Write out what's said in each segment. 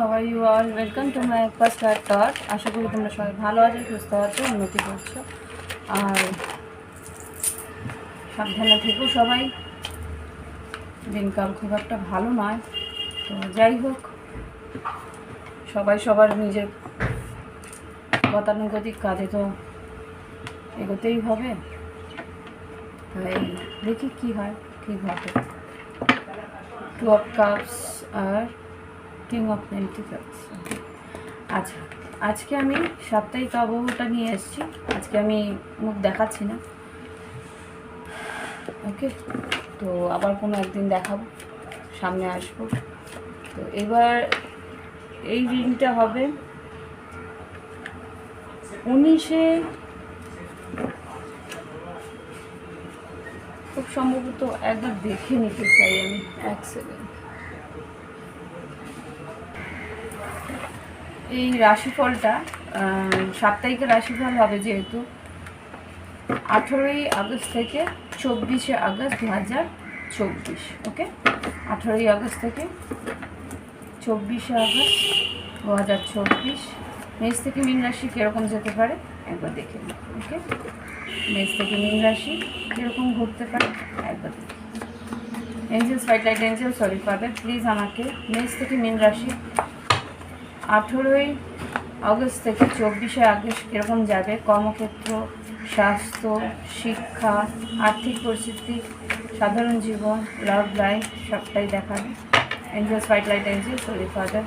How are you all? Welcome to my first thought. আশা করি তোমরা সবাই ভালো আছো, সুস্থ আছো, উন্নতি করছো আর সাবধানে থেকো সবাই। দিনকাল খুব একটা ভালো নয়, তো যাই হোক, সবাই সবার নিজের গতানুগতিক কাজে তো এগোতেই হবে। তাই দেখি কী হয়, কী ঘটে। টু অফ কাপস আর কিং অফ পেন্টিকলস। আচ্ছা, আজকে আমি সাপ্তাহিক আবহাওয়াটা নিয়ে এসেছি। আজকে আমি মুখ দেখাচ্ছি না, ওকে? তো আবার কোনো একদিন দেখাবো, সামনে আসবো। তো এবার এই রিডিংটা হবে 19-এ, খুব সম্ভবত একবার দেখে নিতে চাই আমি, এক সেকেন্ড। এই রাশিফলটা সাপ্তাহিকের রাশিফল হবে যেহেতু 18ই আগস্ট থেকে 24শে আগস্ট 2024, ওকে? 18ই আগস্ট থেকে 24শে আগস্ট 2024 মেষ থেকে মীন রাশি কীরকম যেতে পারে একবার দেখে নিই, ওকে? মেষ থেকে মীন রাশি কীরকম ঘুরতে পারে একবার দেখি। Angels, white light angel, sorry father, please আমাকে মেষ থেকে মীন রাশি 18ই আগস্ট থেকে 24শে আগস্ট কীরকম যাবে, কর্মক্ষেত্র, স্বাস্থ্য, শিক্ষা, আর্থিক পরিস্থিতি, সাধারণ জীবন, লাভ লাইফ সবটাই দেখাবে। Angels, white light angel, sorry father,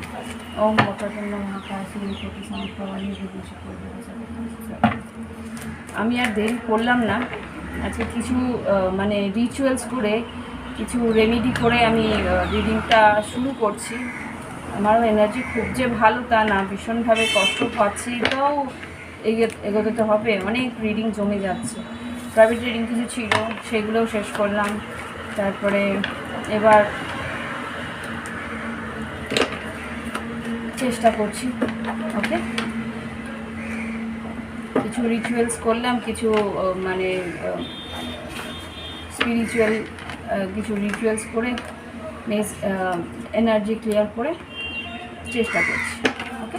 ওম মকরচন্দ্র মহাকাশী কোটি সংখ্যাবাণী বিভূষি করবে। আমি আর দেরি করলাম না, আজকে কিছু মানে রিচুয়ালস করে, কিছু রেমেডি করে আমি রিডিংটা শুরু করছি। আমারও এনার্জি খুব যে ভালো তা না, ভীষণভাবে কষ্ট পাচ্ছি, এটাও এগোতে তো হবে। অনেক রিডিং জমে যাচ্ছে, প্রাইভেট রিডিং কিছু ছিল সেগুলোও শেষ করলাম। তারপরে এবার চেষ্টা করছি, ওকে? কিছু রিচুয়ালস করলাম, কিছু মানে স্পিরিচুয়াল কিছু রিচুয়ালস করে এনার্জি ক্লিয়ার করে চেষ্টা করছি, okay?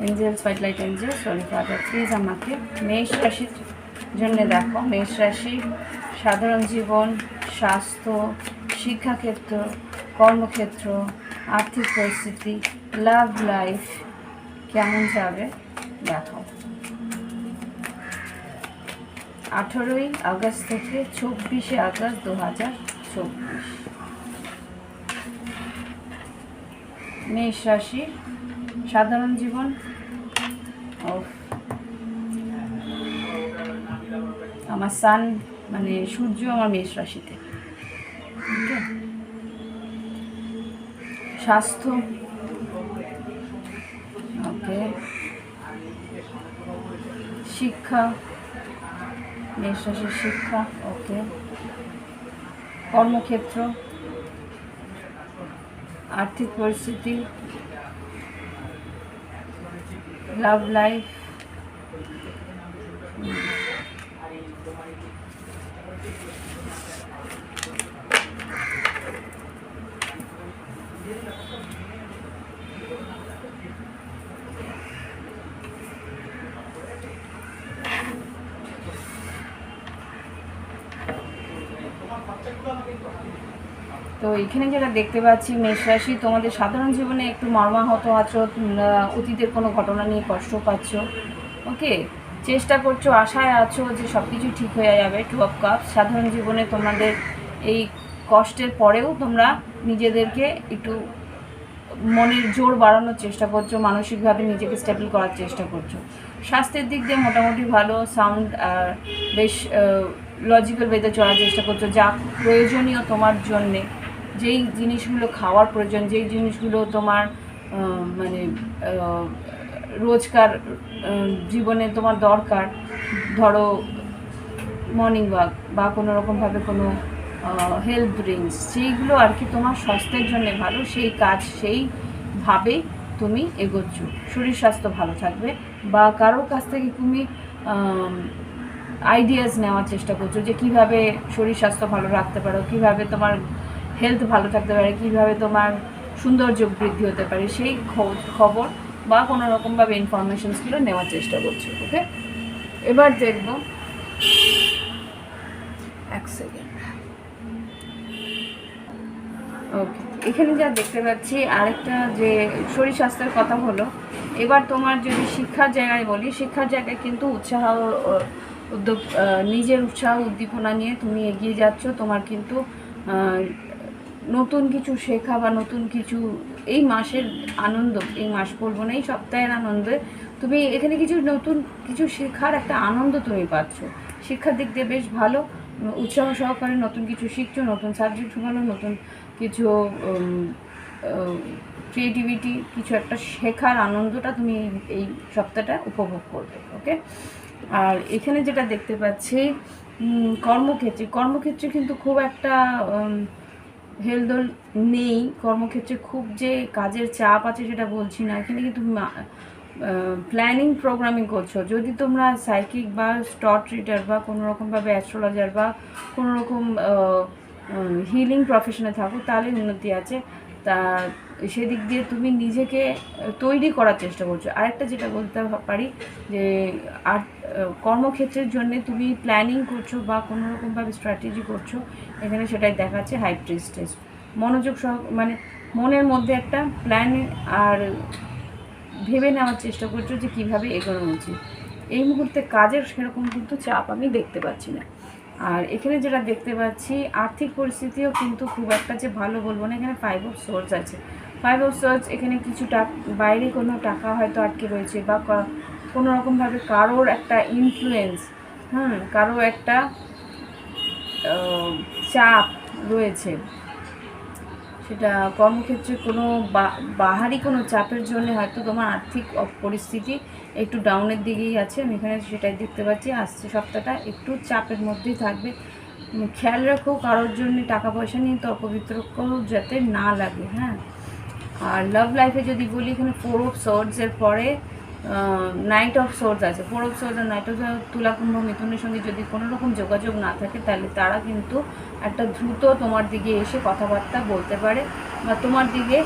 Angels, white light angel, sorry father, please আমাকে মেষ রাশির জন্য দেখো। মেষ রাশি, সাধারণ জীবন, স্বাস্থ্য, শিক্ষাক্ষেত্র, কর্মক্ষেত্র, আর্থিক পরিস্থিতি, লাভ লাইফ কেমন যাবে দেখো। 18ই আগস্ট থেকে 24শে আগস্ট 2024 মেষ রাশি, সাধারণ জীবন, আমার সান মানে সূর্য আমার মেষ রাশিতে, ওকে? স্বাস্থ্য, ওকে? শিক্ষা, মেষ রাশির শিক্ষা, ওকে? কর্মক্ষেত্র, আর্থিক পরিস্থিতি, লাভ লাইফ, তো এখানে যেটা দেখতে পাচ্ছি, মেষ রাশি তোমাদের সাধারণ জীবনে একটু মর্মাহত আছো, অতীতের কোনো ঘটনা নিয়ে কষ্ট পাচ্ছ, ওকে? চেষ্টা করছো, আশায় আছো যে সব কিছু ঠিক হয়ে যাবে। টু অফ কাপস, সাধারণ জীবনে তোমাদের এই কষ্টের পরেও তোমরা নিজেদেরকে একটু মনের জোর বাড়ানোর চেষ্টা করছো, মানসিকভাবে নিজেকে স্টেবল করার চেষ্টা করছো। স্বাস্থ্যের দিক দিয়ে মোটামুটি ভালো, সাউন্ড আর বেশ লজিক্যাল ওয়েতে চলার চেষ্টা করছো। যা প্রয়োজনীয় তোমার জন্যে, যেই জিনিসগুলো খাওয়ার প্রয়োজন, যেই জিনিসগুলো তোমার মানে রোজকার জীবনে তোমার দরকার, ধরো মর্নিং ওয়াক বা কোনো রকমভাবে কোনো হেলথ ড্রিঙ্কস, সেইগুলো আর কি তোমার স্বাস্থ্যের জন্য ভালো, সেই কাজ সেইভাবেই তুমি এগোচ্ছ। শরীর স্বাস্থ্য ভালো থাকবে, বা কারোর কাছ থেকে তুমি আইডিয়াস নেওয়ার চেষ্টা করছো যে কীভাবে শরীর স্বাস্থ্য ভালো রাখতে পারো, কীভাবে তোমার হেলথ ভালো থাকতে পারে, কীভাবে তোমার সৌন্দর্য বৃদ্ধি হতে পারে, সেই খবর বা কোনো রকমভাবে ইনফরমেশনসগুলো নেওয়ার চেষ্টা করছো। ওকে, এবার দেখব, এক সেকেন্ড। ওকে, এখানে যা দেখতে পাচ্ছি আরেকটা যে শরীর স্বাস্থ্যের কথা হলো। এবার তোমার যদি শিক্ষার জায়গায় বলি, শিক্ষার জায়গায় কিন্তু উৎসাহ, উদ্যোগ, নিজের উৎসাহ উদ্দীপনা নিয়ে তুমি এগিয়ে যাচ্ছ। তোমার কিন্তু নতুন কিছু শেখা বা নতুন কিছু, এই মাসের আনন্দ, এই মাস বলবো না, এই সপ্তাহের আনন্দে তুমি এখানে কিছু নতুন কিছু শেখার একটা আনন্দ তুমি পাচ্ছ। শিক্ষার দিক দিয়ে বেশ ভালো, উৎসাহ সহকারে নতুন কিছু শিখছো, নতুন সাবজেক্ট ভালো, নতুন কিছু ক্রিয়েটিভিটি, কিছু একটা শেখার আনন্দটা তুমি এই সপ্তাহটা উপভোগ করবে। ওকে, আর এখানে যেটা দেখতে পাচ্ছি কর্মক্ষেত্রে কিন্তু খুব একটা হেলদোল নেই। কর্মক্ষেত্রে খুব যে কাজের চাপ আছে সেটা বলছি না, এখানে কিন্তু প্ল্যানিং প্রোগ্রামিং করছো। যদি তোমরা সাইকিক বা স্টট রিডার বা কোনো রকমভাবে অ্যাস্ট্রোলজার বা কোনো রকম হিলিং প্রফেশনে থাকো, তাহলে উন্নতি আছে। তা সেদিক দিয়ে তুমি নিজেকে তৈরি করার চেষ্টা করছো। আরেকটা যেটা বলতে পারি যে আর কর্মক্ষেত্রের জন্য তুমি প্ল্যানিং করছো বা কোনো রকমভাবে স্ট্র্যাটেজি করছো, এখানে সেটাই দেখাচ্ছে হাই প্রিস্টেস। মনোযোগ সহ, মানে মনের মধ্যে একটা প্ল্যান আর ভেবে নেওয়ার চেষ্টা করছো যে কীভাবে এগোনো উচিত। এই মুহূর্তে কাজের সেরকম কিন্তু চাপ আমি দেখতে পাচ্ছি না। আর এখানে যেটা দেখতে পাচ্ছি আর্থিক পরিস্থিতিও কিন্তু খুব একটা যে ভালো বলবো না। এখানে 5 অফ সোর্স আছে। 5 অফ সোর্স এখানে কিছু বাইরে কোনো টাকা হয়তো আটকে রয়েছে বা কোনো রকমভাবে কারোর একটা ইনফ্লুয়েন্স, কারো একটা চাপ রয়েছে। সেটা কর্মক্ষেত্রে কোনো বাহারি কোনো চাপের জন্য হয়তো তোমার আর্থিক পরিস্থিতি একটু ডাউনের দিকেই আছে। আমি এখানে সেটাই দেখতে পাচ্ছি। আসছে সপ্তাহটা একটু চাপের মধ্যেই থাকবে। খেয়াল রাখো কারোর জন্য টাকা পয়সা নিয়ে তর্ক বিতর্ক যাতে না লাগে। হ্যাঁ, আর লাভ লাইফে যদি বলি, এখানে 4 অফ সোর্ডসের পরে নাইট অফ সোর্স আছে। 4 অফ সোর্স আর নাইট অফ, তুলা কুম্ভ মিথুনের সঙ্গে যদি কোনো রকম যোগাযোগ না থাকে, তাহলে তারা কিন্তু একটা দ্রুত তোমার দিকে এসে কথাবার্তা বলতে পারে বা তোমার দিকে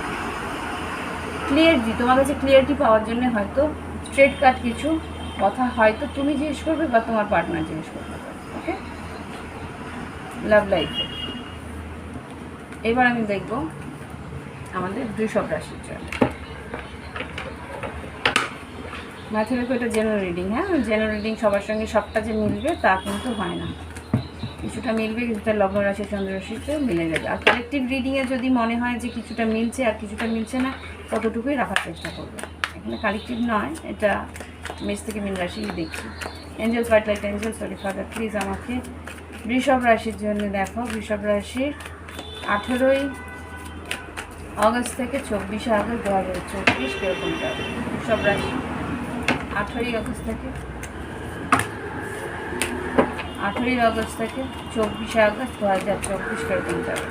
তোমার কাছে ক্লিয়ারিটি পাওয়ার জন্য হয়তো স্ট্রেট কাট কিছু কথা হয়তো তুমি জিজ্ঞেস করবে বা তোমার পার্টনার জিজ্ঞেস করবে। ওকে, লাভ লাইফে এবার আমি দেখব আমাদের বৃষভ রাশির জন্য। মাথায় রেখো এটা জেনারেল রিডিং। হ্যাঁ, জেনারেল রিডিং সবার সঙ্গে সবটা যে মিলবে তা কিন্তু হয় না। কিছুটা মিলবে, কিছুটা লগ্ন রাশি চন্দ্র রাশিতে মিলে যাবে। আর কালেকটিভ রিডিংয়ে যদি মনে হয় যে কিছুটা মিলছে আর কিছুটা মিলছে না, ততটুকুই রাখার চেষ্টা করবে। এখানে কালেকটিভ নয়, এটা মেষ থেকে মীন রাশি দেখছি। Angel white light angel, sorry father, please আমাকে বৃষভ রাশির জন্য দেখো। বৃষভ রাশির 18ই আগস্ট থেকে 24শে আগস্ট 2024 কীরকম যাবে? বৃষভ রাশি 18ই আগস্ট থেকে 24শে আগস্ট 2024 কীরকম যাবে?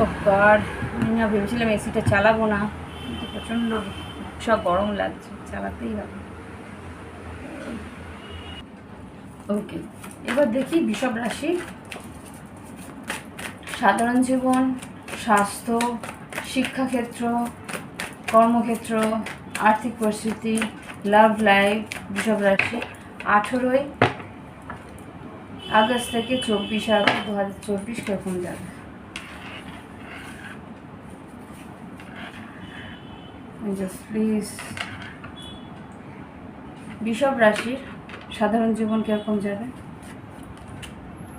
ও গড, আমি না ভেবেছিলাম এসিটা চালাবো না, কিন্তু প্রচণ্ড সব গরম লাগছে, চালাতেই হবে। ওকে, এবার দেখি বৃষভ রাশি সাধারণ জীবন, স্বাস্থ্য, শিক্ষাক্ষেত্র, কর্মক্ষেত্র, আর্থিক পরিস্থিতি, লাভ লাইফ। বৃষভ রাশি 18ই আগস্ট থেকে 24শে আগস্ট 2024 কীরকম যাবে? প্লিজ, বৃষভ রাশির সাধারণ জীবন কীরকম যাবে?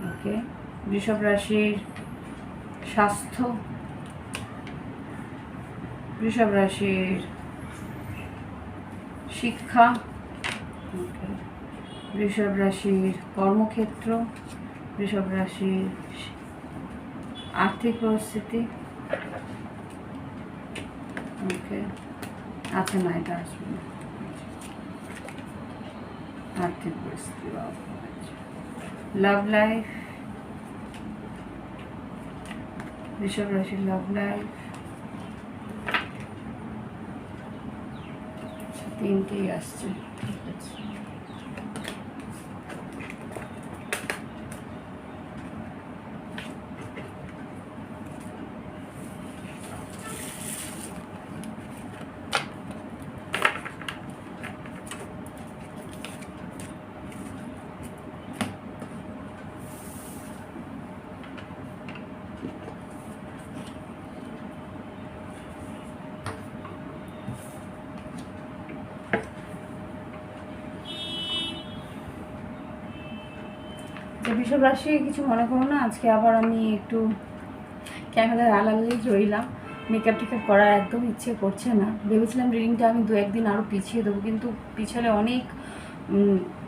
ওকে, বৃষভ রাশির স্বাস্থ্য, বৃষভ রাশির শিক্ষা, ওকে, বৃষভ রাশির কর্মক্ষেত্র, বৃষভ রাশির আর্থিক পরিস্থিতি। ওকে, আচ্ছা না, এটা আসবে না। আর্থিক পরিস্থিতি, লাভ লাইফ, বৃষভ রাশির লাভ লাইফ। তিনটেই আসছে, ঠিক আছে। বৃষভ রাশি কিছু মনে করো না, আজকে আবার আমি একটু ক্যামেরার আড়ালেই রইলাম। মেকআপ টেকআপ করার একদম ইচ্ছে করছে না। ভেবেছিলাম রিডিংটা আমি 2-1 দিন আরও পিছিয়ে দেবো, কিন্তু পিছনে অনেক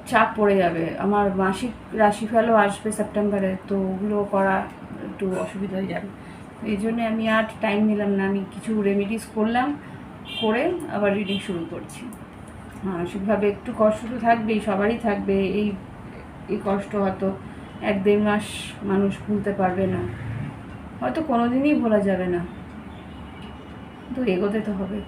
চাপ পড়ে যাবে। আমার মাসিক রাশিফলও আসবে সেপ্টেম্বরে, তো ওগুলো করা একটু অসুবিধা হয়ে যাবে। এই জন্যে আমি আর টাইম নিলাম না। আমি কিছু রেমেডিস করলাম, করে আবার রিডিং শুরু করছি। মানসিকভাবে একটু কষ্ট তো থাকবেই, সবারই থাকবে। এই কষ্ট হয়তো 1-1.5 মাস মানুষ ভুলতে পারবে না, হয়তো কোনোদিনই ভোলা যাবে না, তো এগোতে তো হবে।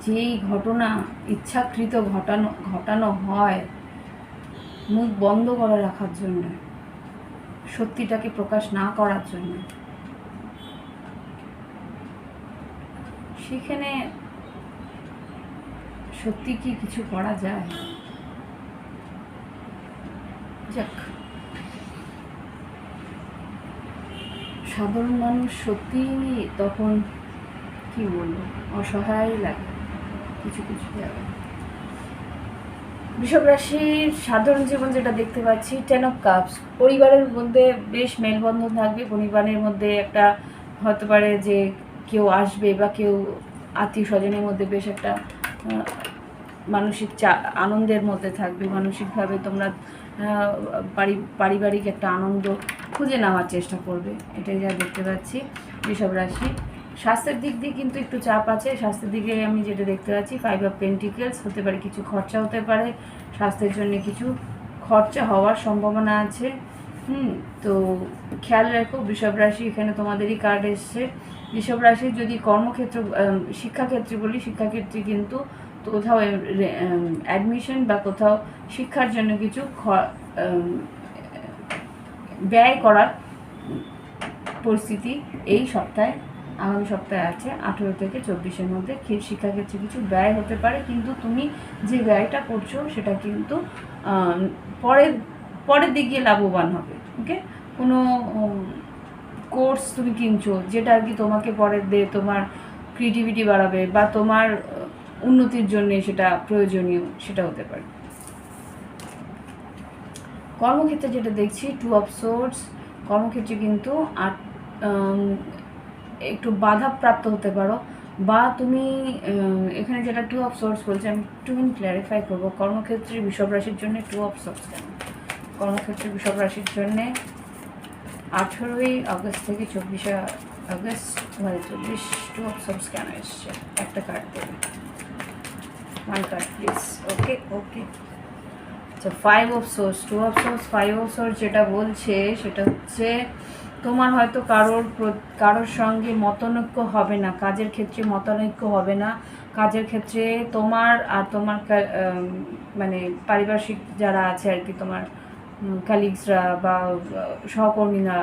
যেই ঘটনা ইচ্ছাকৃত ঘটানো হয় মুখ বন্ধ করে রাখার জন্য, সত্যিটাকে প্রকাশ না করার জন্য, সেখানে সত্যি কি কিছু করা যায়? যাক, সাধারণ মানুষ সত্যি তখন কি বলবো, অসহায় লাগে কিছু কিছু জায়গায়। বৃষভ রাশির সাধারণ জীবন যেটা দেখতে পাচ্ছি, 10 অফ কাপস। পরিবারের মধ্যে বেশ মেলবন্ধন থাকবে। পরিবারের মধ্যে একটা হতে পারে যে কেউ আসবে, বা কেউ আত্মীয় স্বজনের মধ্যে বেশ একটা মানসিক আনন্দের মধ্যে থাকবে। মানসিকভাবে তোমরা পারিবারিক একটা আনন্দ খুঁজে নেওয়ার চেষ্টা করবে, এটাই যা দেখতে পাচ্ছি বৃষভ রাশি। স্বাস্থ্যের দিক দিয়ে কিন্তু একটু চাপ আছে। স্বাস্থ্যের দিকে আমি যেটা দেখতে পাচ্ছি, 5 অফ পেন্টিকেলস। হতে পারে কিছু খরচা হতে পারে, স্বাস্থ্যের জন্য কিছু খরচা হওয়ার সম্ভাবনা আছে। তো খেয়াল রাখো বৃষভ রাশি। এখানে তোমাদেরই কার্ড এসছে। বৃষভ রাশির যদি কর্মক্ষেত্র, শিক্ষাক্ষেত্রে বলি, শিক্ষাক্ষেত্রে কিন্তু তো কোথাও অ্যাডমিশন বা কোথাও শিক্ষার জন্য কিছু ব্যয় করার পরিস্থিতি এই সপ্তাহে, আগামী সপ্তাহে আছে। 18 থেকে 24-এর মধ্যে শিক্ষাক্ষেত্রে কিছু ব্যয় হতে পারে, কিন্তু তুমি যে ব্যয়টা করছো সেটা কিন্তু পরের দিকে লাভবান হবে। ওকে, কোনো কোর্স তুমি কিনছো যেটা আর কি তোমাকে পরের তোমার ক্রিয়েটিভিটি বাড়াবে বা তোমার উন্নতির জন্য সেটা প্রয়োজনীয়, সেটা হতে পারে। কর্মক্ষেত্রে যেটা দেখছি, 2 অফ সোর্স। কর্মক্ষেত্রে কিন্তু একটু বাধাপ্রাপ্ত হতে পারো, বা তুমি এখানে যেটা 2 অফ সোর্স বলছে, আমি একটু ক্ল্যারিফাই করবো। কর্মক্ষেত্রে বৃষভ রাশির জন্য 2 অফ সোর্স কেন? কর্মক্ষেত্রে বৃষভ রাশির জন্যে 18ই আগস্ট থেকে 24শে আগস্ট 2024 2 অফ সোর্স কেন এসছে? একটা কার্ড দেবে, 1 কার্ড প্লিজ। ওকে ওকে, আচ্ছা, 5 of source, 2 of swords, 5 of source যেটা বলছে সেটা হচ্ছে তোমার হয়তো কারোর সঙ্গে মতানৈক্য হবে না, কাজের ক্ষেত্রে মতানৈক্য হবে না। কাজের ক্ষেত্রে তোমার আর তোমার মানে পারিপার্শ্বিক যারা আছে আর কি, তোমার কালিগসরা বা সহকর্মীরা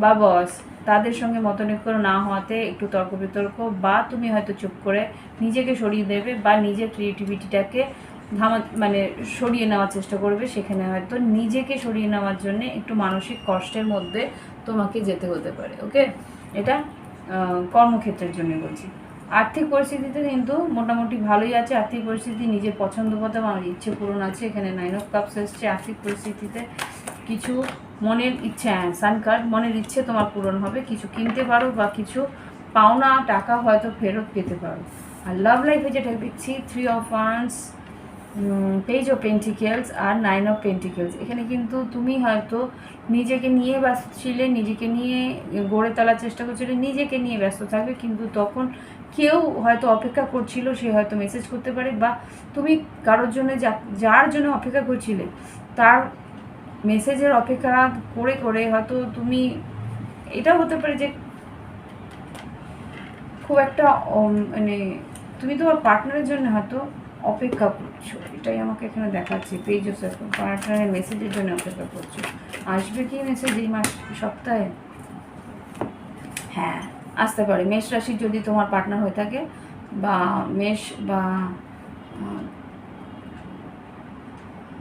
বা বস, তাদের সঙ্গে মতানৈক্য না হওয়াতে একটু তর্ক বিতর্ক, বা তুমি হয়তো চুপ করে নিজেকে সরিয়ে দেবে, বা নিজের ক্রিয়েটিভিটিটাকে মানে সরিয়ে নেওয়ার চেষ্টা করবে। সেখানে হয়তো নিজেকে সরিয়ে নেওয়ার জন্য একটু মানসিক কষ্টের মধ্যে তোমাকে যেতে হতে পারে। ওকে, এটা কর্মক্ষেত্রের জন্য বলছি। আর্থিক পরিস্থিতিতে কিন্তু মোটামুটি ভালোই আছে। আর্থিক পরিস্থিতি নিজের পছন্দ মতো আমার ইচ্ছে পূরণ আছে। এখানে 9 অফ কাপস এসছে। আর্থিক পরিস্থিতিতে কিছু মনের ইচ্ছে, সান কার্ড, মনের ইচ্ছে তোমার পূরণ হবে। কিছু কিনতে পারো, বা কিছু পাওনা টাকা হয়তো ফেরত পেতে পারো। আর লাভ লাইফে যেটা দেখছি, 3 of wands, page of pentacles আর 9 অফ পেন্টিকেলস। এখানে কিন্তু তুমি হয়তো নিজেকে নিয়ে ব্যস্ত ছিলে, নিজেকে নিয়ে গড়ে তোলার চেষ্টা করছিলে, নিজেকে নিয়ে ব্যস্ত থাকবে, কিন্তু তখন কেউ হয়তো অপেক্ষা করছিল, সে হয়তো মেসেজ করতে পারে, বা তুমি কারোর জন্য যার জন্য অপেক্ষা করছিলে তার মেসেজের অপেক্ষা করে করে হয়তো তুমি, এটাও হতে পারে যে খুব একটা মানে তুমি তোমার পার্টনারের জন্য হয়তো অপেক্ষা করছো, এটাই আমাকে এখানে দেখাচ্ছে। পেজ অফ সার্কেল, পার্টনারের মেসেজের জন্য অপেক্ষা করছো। আসবে কি মেসেজ এই সপ্তাহে? হ্যাঁ, আসতে পারে। মেষ রাশির যদি তোমার পার্টনার হয়ে থাকে, বা মেষ বা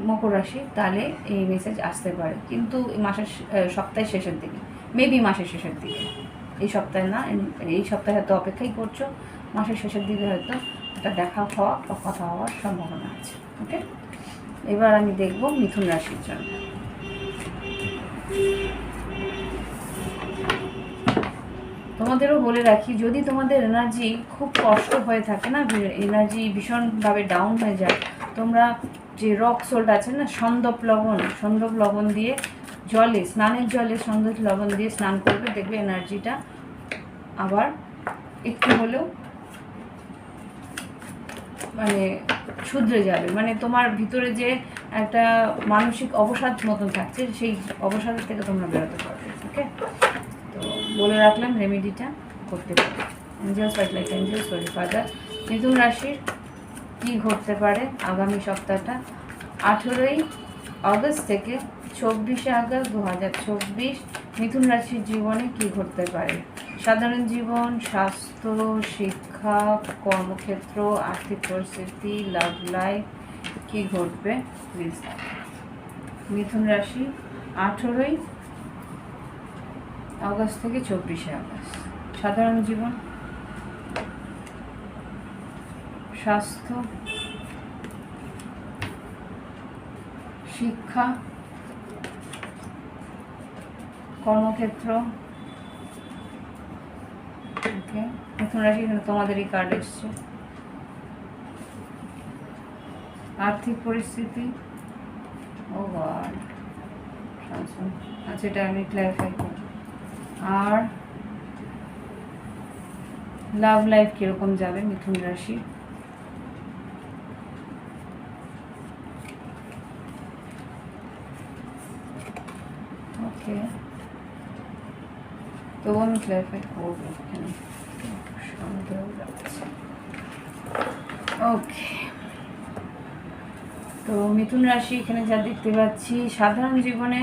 মকর রাশি, তাহলে এই মেসেজ আসতে পারে, কিন্তু মাসের সপ্তাহের শেষের দিকে, মেবি মাসের শেষের দিকে। এই সপ্তাহে না, এই সপ্তাহে হয়তো অপেক্ষাই করছো, মাসের শেষের দিকে হয়তো একটা দেখা হওয়া বা কথা হওয়ার সম্ভাবনা আছে। ওকে, এবার আমি দেখব মিথুন রাশির জন্য। তোমাদেরও বলে রাখি, যদি তোমাদের এনার্জি খুব কষ্ট হয়ে থাকে না, এনার্জি ভীষণভাবে ডাউন হয়ে যায়, তোমরা যে রক সল্ট আছে না, সন্দপ লবণ দিয়ে স্নানের জলে সন্দপ লবণ দিয়ে স্নান করবে, দেখবে এনার্জিটা আবার একটু হলেও মানে শুধরে যাবে। মানে তোমার ভিতরে যে একটা মানসিক অবসাদ মতন থাকছে, সেই অবসাদের থেকে তোমরা বেরোতে পারবে। ওকে, তো বলে রাখলাম রেমেডিটা করতে পারবে। Angels white light angels for father. মিথুন রাশির কী ঘটতে পারে আগামী সপ্তাহটা 18ই আগস্ট থেকে 24শে আগস্ট 2024 মিথুন রাশির জীবনে কি ঘটতে পারে? সাধারণ জীবন, স্বাস্থ্য, শিক্ষা, কর্মক্ষেত্র, আর্থিক পরিস্থিতি, লাভ লাইফ কি ঘটবে প্লিজ। মিথুন রাশি 18ই আগস্ট থেকে 24শে আগস্ট। সাধারণ জীবন, স্বাস্থ্য, শিক্ষা, কর্মক্ষেত্র। ওকে, মিথুন রাশি এখানে তোমাদেরই কার্ড এসছে। আর্থিক পরিস্থিতি, ও গড, আচ্ছা এটা আমি ক্ল্যারিফাই করি। আর লাভ লাইফ কিরকম যাবে মিথুন রাশি? ওকে, তো আমি ক্ল্যারিফাই করবো এখানে, সন্দেহ যাচ্ছে। ওকে, তো মিথুন রাশি এখানে যা দেখতে পাচ্ছি, সাধারণ জীবনে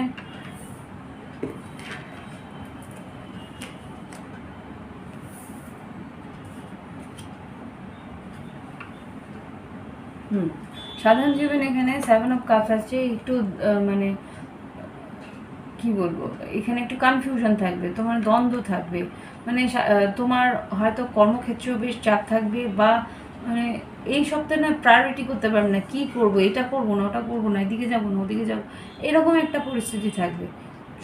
সাধারণ জীবনে এখানে 7 অফ কাপস আছে। একটু মানে কি বলবো, এখানে একটু কনফিউশন থাকবে, তোমার দ্বন্দ্ব থাকবে। মানে তোমার হয়তো কর্মক্ষেত্রেও বেশ চাপ থাকবে, বা মানে এই সপ্তাহে না প্রায়োরিটি করতে পারবে না, কী করবো, এটা করবো না, ওটা করবো না, এদিকে যাবো না, ওদিকে যাবো, এরকম একটা পরিস্থিতি থাকবে।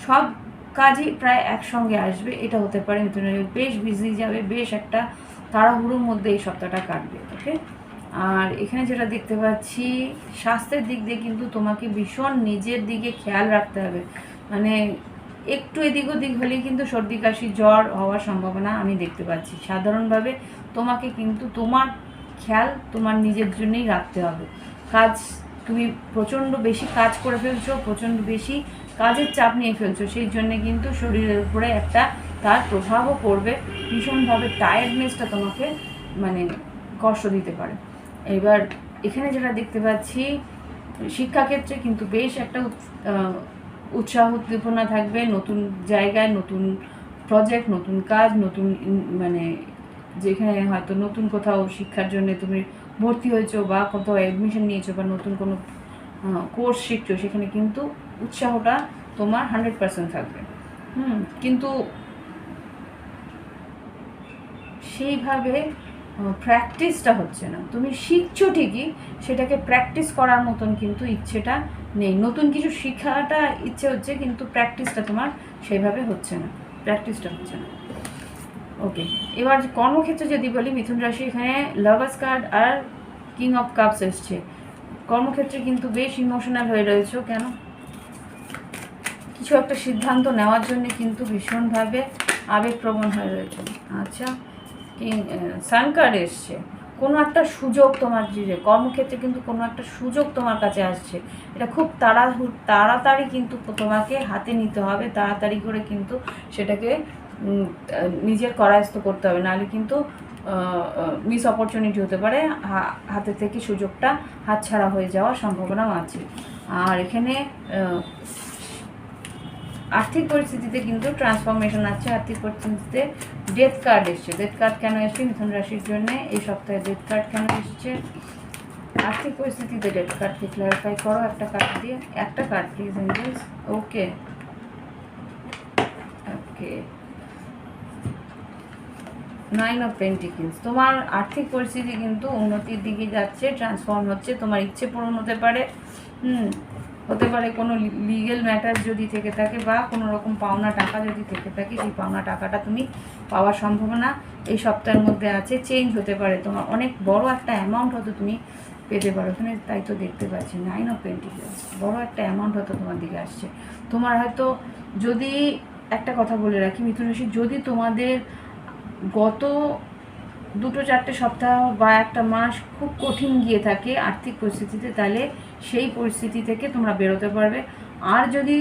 সব কাজই প্রায় একসঙ্গে আসবে, এটা হতে পারে মিথুন রাশি। বেশ বিজি যাবে, বেশ একটা তাড়াহুড়োর মধ্যে এই সপ্তাহটা কাটবে। ওকে, আর এখানে যেটা দেখতে পাচ্ছি, স্বাস্থ্যের দিক দিয়ে কিন্তু তোমাকে ভীষণ নিজের দিকে খেয়াল রাখতে হবে। মানে একটু এদিক ওদিক হলেই কিন্তু সর্দি কাশি জ্বর হওয়ার সম্ভাবনা আমি দেখতে পাচ্ছি। সাধারণভাবে তোমাকে কিন্তু তোমার খেয়াল তোমার নিজের জন্যই রাখতে হবে। তুমি প্রচণ্ড বেশি কাজ করে ফেলছো, প্রচণ্ড বেশি কাজের চাপ নিয়ে ফেলছো, সেই জন্যে কিন্তু শরীরের উপরে একটা তার প্রভাবও পড়বে। ভীষণভাবে টায়ার্ডনেসটা তোমাকে মানে কষ্ট দিতে পারে। এবার এখানে যেটা দেখতে পাচ্ছি, শিক্ষাক্ষেত্রে কিন্তু বেশ একটা উৎসাহ উদ্দীপনা থাকবে। নতুন জায়গায় নতুন প্রজেক্ট, নতুন কাজ, নতুন মানে যেখানে হয়তো নতুন কোথাও শিক্ষার জন্য তুমি ভর্তি হয়েছো, বা কোথাও অ্যাডমিশন নিয়েছো, বা নতুন কোনো কোর্স শিখছো, সেখানে কিন্তু উৎসাহটা তোমার 100% থাকবে। কিন্তু সেইভাবে প্র্যাকটিসটা হচ্ছে না। তুমি শিখছো ঠিকই, সেটাকে প্র্যাকটিস করার মতন কিন্তু ইচ্ছেটা নেই। নতুন কিছু শেখাটা ইচ্ছে হচ্ছে, কিন্তু প্র্যাকটিসটা তোমার সেইভাবে হচ্ছে না, প্র্যাকটিসটা হচ্ছে না। ওকে, এবার কর্মক্ষেত্রে যদি বলি, মিথুন রাশি এখানে লাভার্স কার্ড আর কিং অফ কাপস এসছে। কর্মক্ষেত্রে কিন্তু বেশ ইমোশনাল হয়ে রয়েছো। কেন? কিছু একটা সিদ্ধান্ত নেওয়ার জন্য কিন্তু ভীষণভাবে আবেগপ্রবণ হয়ে রয়েছে। আচ্ছা, সান কার্ড এসছে। কোনো একটা সুযোগ তোমার যে কর্মক্ষেত্রে কিন্তু কোনো একটা সুযোগ তোমার কাছে আসছে, এটা খুব তাড়াতাড়ি কিন্তু তোমাকে হাতে নিতে হবে। তাড়াতাড়ি করে কিন্তু সেটাকে নিজের করায়ত্ত করতে হবে, নাহলে কিন্তু মিস অপরচুনিটি হতে পারে, হাতে থেকে সুযোগটা হাতছাড়া হয়ে যাওয়ার সম্ভাবনাও আছে। আর এখানে আর্থিক পরিস্থিতিতে কিন্তু ট্রান্সফরমেশন আছে। আর্থিক পরিস্থিতিতে ডেথ কার্ড এসছে। ডেথ কার্ড কেন এসছে মিথুন রাশির জন্য এই সপ্তাহে? ডেথ কার্ড কেন এসছে? আর্থিক পরিস্থিতিতে ডেথ কার্ডকে ক্লারিফাই করো একটা কার্ড দিয়ে। একটা card please angels. Okay okay, 9 of pentacles. তোমার আর্থিক পরিস্থিতি কিন্তু উন্নতির দিকে যাচ্ছে, ট্রান্সফর্ম হচ্ছে, তোমার ইচ্ছে পূরণ হতে পারে। হতে পারে কোনো লিগেল ম্যাটার যদি থেকে থাকে বা কোনো রকম পাওনা টাকা যদি থেকে থাকে, সেই পাওনা টাকাটা তুমি পাওয়ার সম্ভাবনা এই সপ্তাহের মধ্যে আছে। চেঞ্জ হতে পারে, তোমার অনেক বড় একটা অ্যামাউন্ট হয়তো তুমি পেতে পারো এখানে, তাই তো দেখতে পাচ্ছি 9 অফ পেন্টিকেলস। বড় একটা অ্যামাউন্ট হয়তো তোমার দিকে আসছে। তোমার হয়তো, যদি একটা কথা বলে রাখি মিথুন রাশি, যদি তোমাদের গত 2-4 সপ্তাহ বা একটা মাস খুব কঠিন গিয়ে থাকে আর্থিক পরিস্থিতিতে, তাহলে সেই পরিস্থিতি থেকে তোমরা বেরোতে পারবে। আর যদি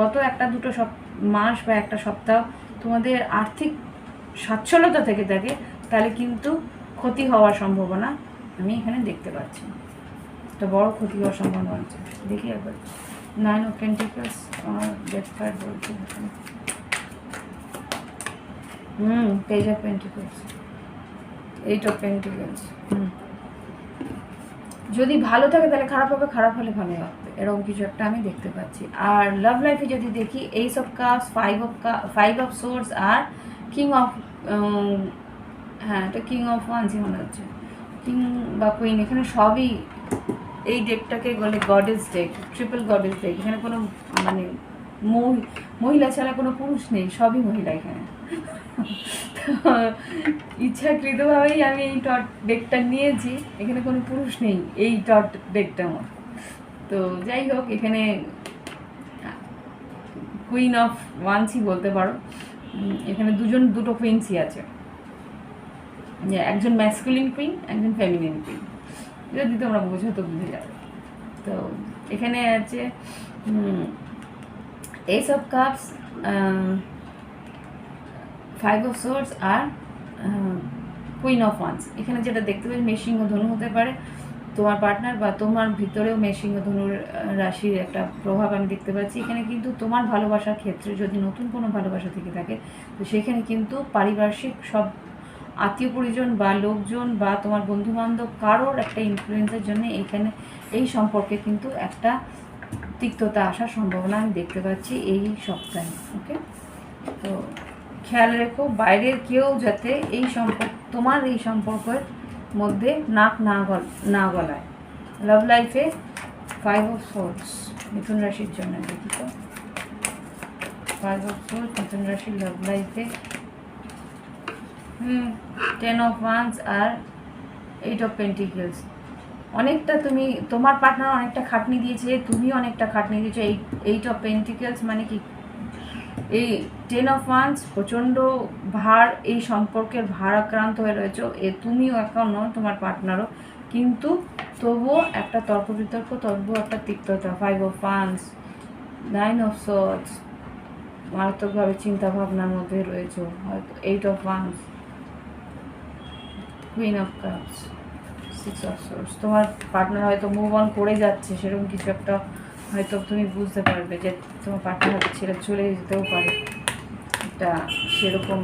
গত 1-2 মাস বা একটা সপ্তাহ তোমাদের আর্থিক সচ্ছলতা থেকে থাকে, তাহলে কিন্তু ক্ষতি হওয়ার সম্ভাবনা আমি এখানে দেখতে পাচ্ছি। একটা বড় ক্ষতি হওয়ার সম্ভাবনা আছে। দেখি একবার 9 অফ পেন্টিকেলস আমার ডেথ কার্ড বলছে এখানে। Page of pentacles, 8 of pentacles. যদি ভালো থাকে তাহলে খারাপ হবে, খারাপ হলে ভালো হবে, এরকম কিছু একটা আমি দেখতে পাচ্ছি। আর লাভ লাইফে যদি দেখি, ace of cups, 5 of swords আর কিং অফ, হ্যাঁ এটা কিং অফ ওয়ান্সই মনে হচ্ছে, কিং বা কুইন, এখানে সবই এই ডেকটাকে বলে goddess deck, triple goddess deck. এখানে কোনো মানে মহিলা ছাড়া কোনো পুরুষ নেই, সবই মহিলা এখানে। ইচ্ছাকৃতভাবেই আমি এই টট ডেকটা নিয়েছি, এখানে কোনো পুরুষ নেই এই টট ডেকটা আমার। তো যাই হোক, এখানে কুইন অফ ওয়ান্সই বলতে পারো। এখানে দুটো কুইন্সই আছে, একজন ম্যাসকুলিন কুইন, একজন ফেমিনিন কুইন। যদি তোমরা বোঝো তো বুঝে যাবে। তো এখানে আছে ace of cups, 5 of swords আর কুইন অফ ওয়ান্স। এখানে যেটা দেখতে পাচ্ছি মেষিং ও ধনু হতে পারে তোমার পার্টনার, বা তোমার ভিতরেও মেষিং ও ধনুর রাশির একটা প্রভাব আমি দেখতে পাচ্ছি। এখানে কিন্তু তোমার ভালোবাসার ক্ষেত্রে যদি নতুন কোনো ভালোবাসা থেকে থাকে, তো সেখানে কিন্তু পারিপার্শ্বিক সব আত্মীয় পরিজন বা লোকজন বা তোমার বন্ধুবান্ধব কারোর একটা ইনফ্লুয়েন্সের জন্য এইখানে এই সম্পর্কে কিন্তু একটা তিক্ততা আসার সম্ভাবনা আমি দেখতে পাচ্ছি এই সপ্তাহে। ওকে, তো খেয়াল রেখো বাইরের কেউ যাতে এই তোমার এই সম্পর্কের মধ্যে নাক না গলায়। লাভ লাইফে 5 অফ সোর্স মিথুন রাশির জন্য দেখি তো, 5 অফ সোর্স মিথুন রাশির লাভ লাইফে 10 অফ ওয়ান্স আর 8 অফ পেন্টিকেলস। অনেকটা তোমার পার্টনার অনেকটা খাটনি দিয়েছে, তুমি অনেকটা খাটনি দিয়েছো। 8 অফ পেন্টিকেলস মানে কি, এই 10 অফ ওয়ান্স প্রচণ্ড ভার, এই সম্পর্কের ভারাক্রান্ত হয়ে রয়েছে। তুমিও একা নয়, তোমার পার্টনারও, কিন্তু তবুও একটা তর্ক বিতর্ক, তবুও একটা তিক্ততা। 5 অফ ওয়ান্স, 9 অফ সোর্স, মারাত্মকভাবে চিন্তাভাবনার মধ্যে রয়েছে হয়তো। 8 of once, queen of cups, 6 of swords. তোমার পার্টনার হয়তো মুভ অন করে যাচ্ছে, সেরকম কিছু একটা হয়তো তুমি বুঝতে পারবে যে তোমার পার্টনার হয়তো ছেড়ে চলে যেতেও পারে, একটা সেরকম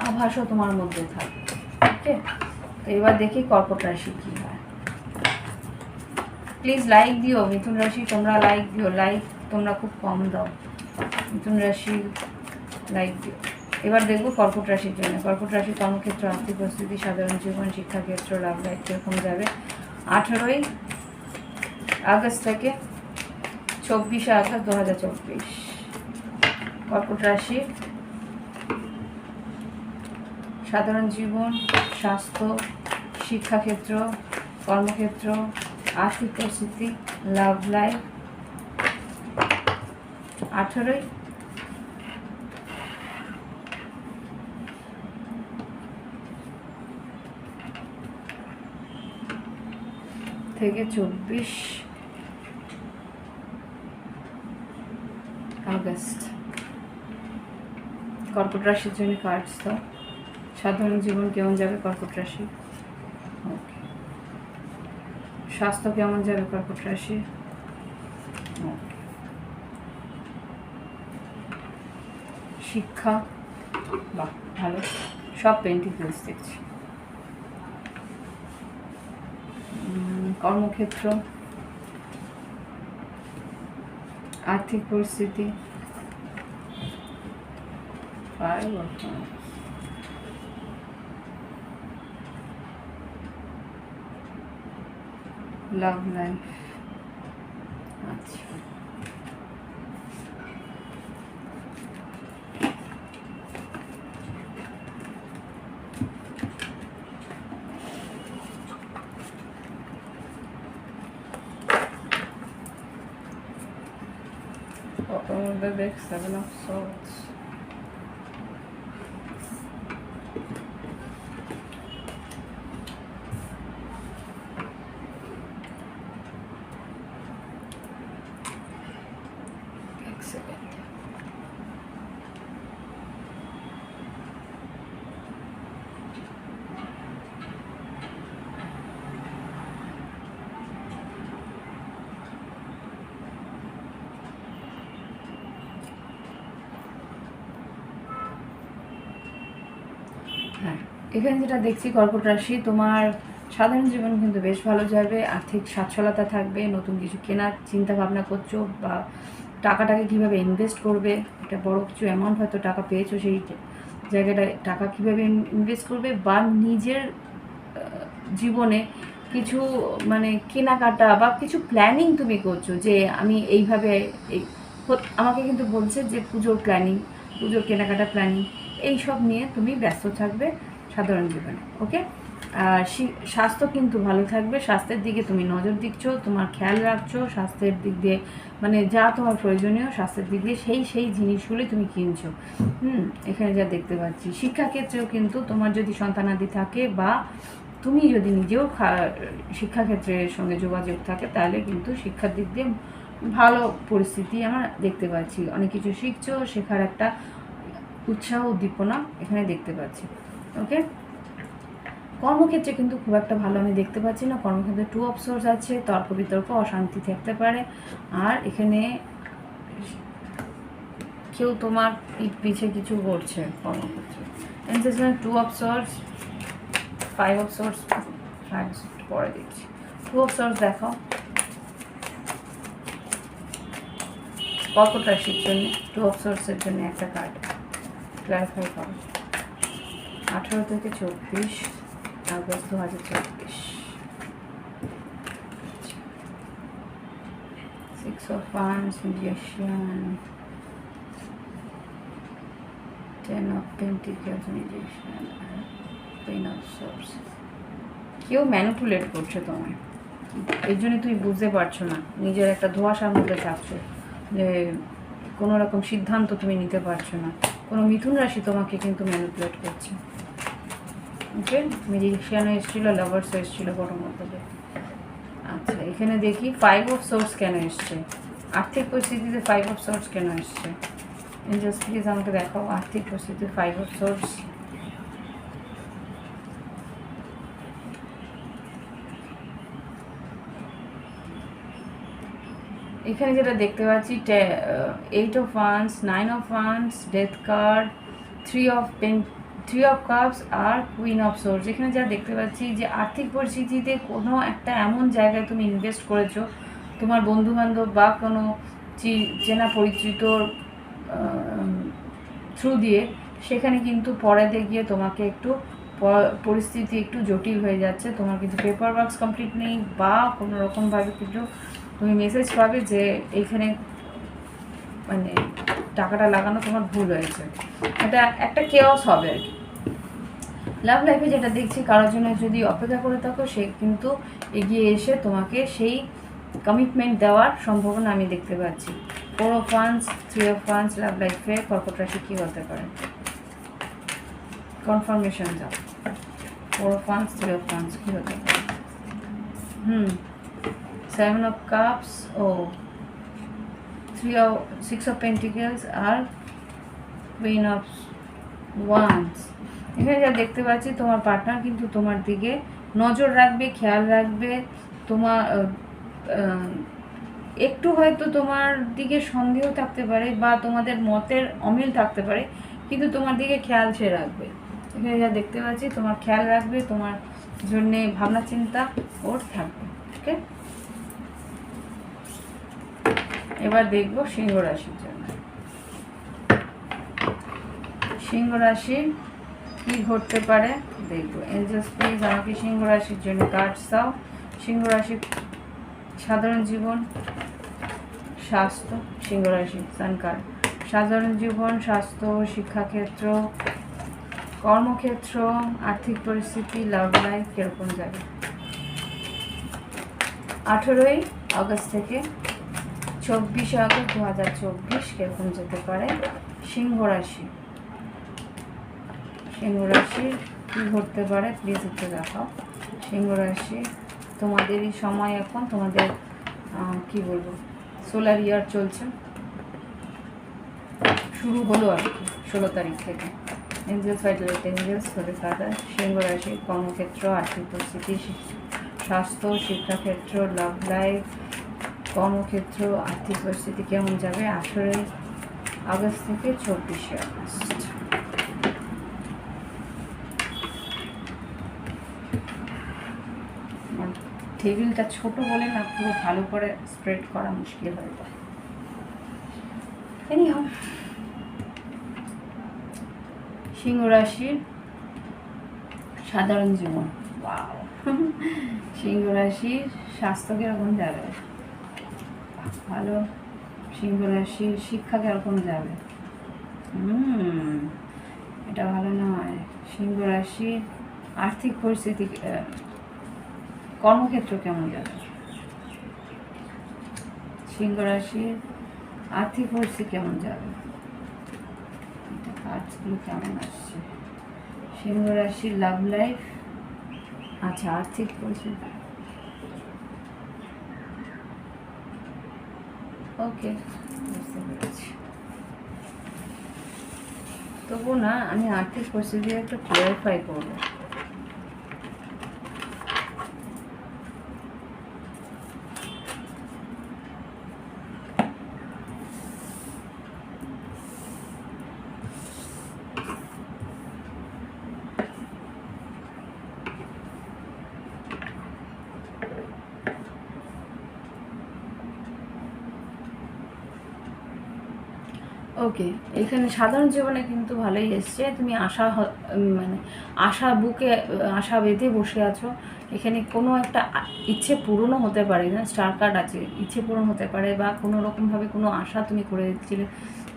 আভাসও তোমার মধ্যে থাকে। ওকে, তো এবার দেখি কর্কট রাশি কী হয়। প্লিজ লাইক দিও মিথুন রাশি, তোমরা লাইক দিও, লাইক তোমরা খুব কম দাও। মিথুন রাশি লাইক দিও। এবার দেখবো কর্কট রাশির জন্য। কর্কট রাশি কর্মক্ষেত্র, আর্থিক পরিস্থিতি, সাধারণ জীবন, শিক্ষাক্ষেত্র, লাভ লাইফ কীরকম যাবে 18ই আগস্ট থেকে 24শে আগস্ট 2024। কর্কট রাশি সাধারণ জীবন, স্বাস্থ্য, শিক্ষাক্ষেত্র, কর্মক্ষেত্র, আর্থিক পরিস্থিতি, লাভ লাইফ 18ই থেকে 24 আগস্ট। কর্কট রাশির জন্য কার্ডস দাও। সাধারণ জীবন কেমন যাবে কর্কট রাশি? ওকে। স্বাস্থ্য কেমন যাবে কর্কট রাশি? ওকে। শিক্ষা, বাহ ভালো, সব পেন্টিকেলস দেখছি। কর্মক্ষেত্র, আর্থিক পরিস্থিতি, লাভ লাইফ আচ্ছা, the big Seven of Swords. Excellent. হ্যাঁ, এখানে যেটা দেখছি কর্কট রাশি, তোমার সাধারণ জীবন কিন্তু বেশ ভালো যাবে, আর্থিক সচ্ছলতা থাকবে, নতুন কিছু কেনার চিন্তা ভাবনা করছো বা টাকাটাকে কীভাবে ইনভেস্ট করবে, একটা বড় কিছু অ্যামাউন্ট হয়তো টাকা পেয়েছো, সেই জায়গাটায় টাকা কীভাবে ইনভেস্ট করবে বা নিজের জীবনে কিছু মানে কেনাকাটা বা কিছু প্ল্যানিং তুমি করছো যে আমি এইভাবে আমাকে কিন্তু বলছে যে পুজোর প্ল্যানিং, পুজোর কেনাকাটা প্ল্যানিং, এইসব নিয়ে তুমি ব্যস্ত থাকবে সাধারণ জীবনে। ওকে, আর স্বাস্থ্য কিন্তু ভালো থাকবে, স্বাস্থ্যের দিকে তুমি নজর দিচ্ছ, তোমার খেয়াল রাখছো স্বাস্থ্যের দিক দিয়ে, মানে যা তোমার প্রয়োজনীয় স্বাস্থ্যের দিক দিয়ে সেই জিনিসগুলি তুমি কিনছো। এখানে যা দেখতে পাচ্ছি, শিক্ষাক্ষেত্রেও কিন্তু তোমার যদি সন্তানাদি থাকে বা তুমি যদি নিজেও শিক্ষাক্ষেত্রের সঙ্গে যোগাযোগ থাকে, তাহলে কিন্তু শিক্ষার দিক দিয়ে ভালো পরিস্থিতি আমরা দেখতে পাচ্ছি। অনেক কিছু শিখছো, শেখার একটা উৎসাহ উদ্দীপনা এখানে দেখতে পাচ্ছি। ওকে, কর্মক্ষেত্রে কিন্তু খুব একটা ভালো আমি দেখতে পাচ্ছি না, কর্মক্ষেত্রে 2 অফ সোর্স আছে, তর্ক বিতর্ক অশান্তি থাকতে পারে, আর এখানে কেউ তোমার পিছে কিছু করছে কর্মক্ষেত্রে। 2 অফ সোর্স, 5 অফ সোর্স, 5 পরে দেখছি। 2 অফ সোর্স দেখাও কর্কট রাশির জন্য, 2 অফ সোর্সের জন্য একটা কার্ড ক্লারিফাই করো। 18 থেকে 24 August 2024। 6 of Wands, Magician, 10 of Pentacles, Magician, Queen of Swords। কেউ ম্যানিপুলেট করছে তোমায়, এই জন্য তুমি বুঝতে পারছো না, নিজের একটা ধোঁয়াশার মধ্যে থাকছো, যে কোনো রকম সিদ্ধান্ত তুমি নিতে পারছো না। কোনো মিথুন রাশি তোমাকে কিন্তু ম্যানিপুলেট করছে। ওকে, ম্যাজিশিয়ানও এসেছিলো, লাভার্সও এসেছিলো বড় মধ্যে। আচ্ছা, এখানে দেখি 5 অফ সোর্স কেন এসছে, আর্থিক পরিস্থিতিতে 5 অফ সোর্স কেন এসছে। এঞ্জেলস প্লিজ আমাকে দেখাও আর্থিক পরিস্থিতিতে 5 অফ সোর্স। এখানে যেটা দেখতে পাচ্ছি 8 of wands, 9 of wands, death card, 3 of cups আর কুইন অফ সোর্স। এখানে যা দেখতে পাচ্ছি যে আর্থিক পরিস্থিতিতে কোনো একটা এমন জায়গায় তুমি ইনভেস্ট করেছো, তোমার বন্ধুবান্ধব বা কোনো চেনা পরিচিত থ্রু দিয়ে, সেখানে কিন্তু পরেতে গিয়ে তোমাকে একটু পরিস্থিতি একটু জটিল হয়ে যাচ্ছে, তোমার কিন্তু পেপার ওয়ার্কস কমপ্লিট নেই বা কোনো রকমভাবে কিছু তুমি মেসেজ পাবে যে এইখানে মানে টাকাটা লাগানো তোমার ভুল হয়েছে, এটা একটা কেওস হবে আর কি। লাভ লাইফে যেটা দেখছি, কারোর জন্য যদি অপেক্ষা করে থাকো, সে কিন্তু এগিয়ে এসে তোমাকে সেই কমিটমেন্ট দেওয়ার সম্ভাবনা আমি দেখতে পাচ্ছি। 4 of wands, 3 of wands, love লাইফে কর্কট রাশি কী হতে পারে, কনফার্মেশন যাও। 4 অফ ওয়ান্স, 3 অফ ওয়ান্স কী হতে পারে। 7 অফ কাপস ও 6 অফ পেন্টিকেলস আর কুইন অফ ওয়ান্স। এখানে যা দেখতে পাচ্ছি, তোমার পার্টনার কিন্তু তোমার দিকে নজর রাখবে, খেয়াল রাখবে, তোমার একটু হয়তো তোমার দিকে সন্দেহ থাকতে পারে বা তোমাদের মতের অমিল থাকতে পারে, কিন্তু তোমার দিকে খেয়াল সে রাখবে। এখানে যা দেখতে পাচ্ছি, তোমার খেয়াল রাখবে, তোমার জন্যে ভাবনা চিন্তা ওর থাকবে। ওকে, এবার দেখব সিংহ রাশির জন্য। সিংহ রাশির কি ঘটতে পারে দেখবো। এঞ্জেলস প্লিজ আমাকে সিংহ রাশির জন্য কার্ডস দাও। সিংহ রাশির সাধারণ জীবন, স্বাস্থ্য, সিংহ রাশি সানকার, সাধারণ জীবন, স্বাস্থ্য, শিক্ষাক্ষেত্র, কর্মক্ষেত্র, আর্থিক পরিস্থিতি, লাভ লাইফ কীরকম যাবে 18ই আগস্ট থেকে 24শে আগস্ট 2024 কীরকম যেতে পারে সিংহ রাশি। সিংহ রাশির কী ঘটতে পারে প্লিজ একটু দেখাও। সিংহ রাশি তোমাদেরই সময়, এখন তোমাদের কি বলবো সোলার ইয়ার চলছে, শুরু হলো আর কি 16 তারিখ থেকে। এঞ্জেলস ফাইটালিটি এঞ্জেলস করে ফাদার। সিংহ রাশি কর্মক্ষেত্র, আর্থিক পরিস্থিতি, স্বাস্থ্য, শিক্ষাক্ষেত্র, লাভ লাইফ, কর্মক্ষেত্র, আর্থিক পরিস্থিতি কেমন যাবে 18 আগস্ট থেকে 24শে আগস্ট। টেবিলটা ছোট বলে না পুরো ভালো করে স্প্রেড করা মুশকিল হয়ে যায়। এনিহাউ সিংহ রাশির সাধারণ জীবন, ওয়াও সিংহ রাশির স্বাস্থ্য কিরকম যাবে ভালো, সিংহ রাশির শিক্ষা কিরকম যাবে এটা ভালো নয়। সিংহ রাশির আর্থিক পরিস্থিতি, কর্মক্ষেত্র কেমন যাবে, সিংহ রাশির আর্থিক পরিস্থিতি কেমন যাবে, কাজগুলো কেমন আসছে, সিংহ রাশির লাভ লাইফ, আচ্ছা আর্থিক পরিস্থিতি ওকে বুঝতে পেরেছি। তবু না আমি আর্থিক পরিস্থিতি একটু ক্লিয়ারিফাই করবো। ওকে, এখানে সাধারণ জীবনে কিন্তু ভালোই এসছে, তুমি মানে আশা বুকে আশা বেঁধে বসে আছো। এখানে কোনো একটা ইচ্ছে পূরণও হতে পারে, না স্টার কার্ড আছে, ইচ্ছে পূরণ হতে পারে বা কোনো রকমভাবে কোনো আশা তুমি করে দিচ্ছিলে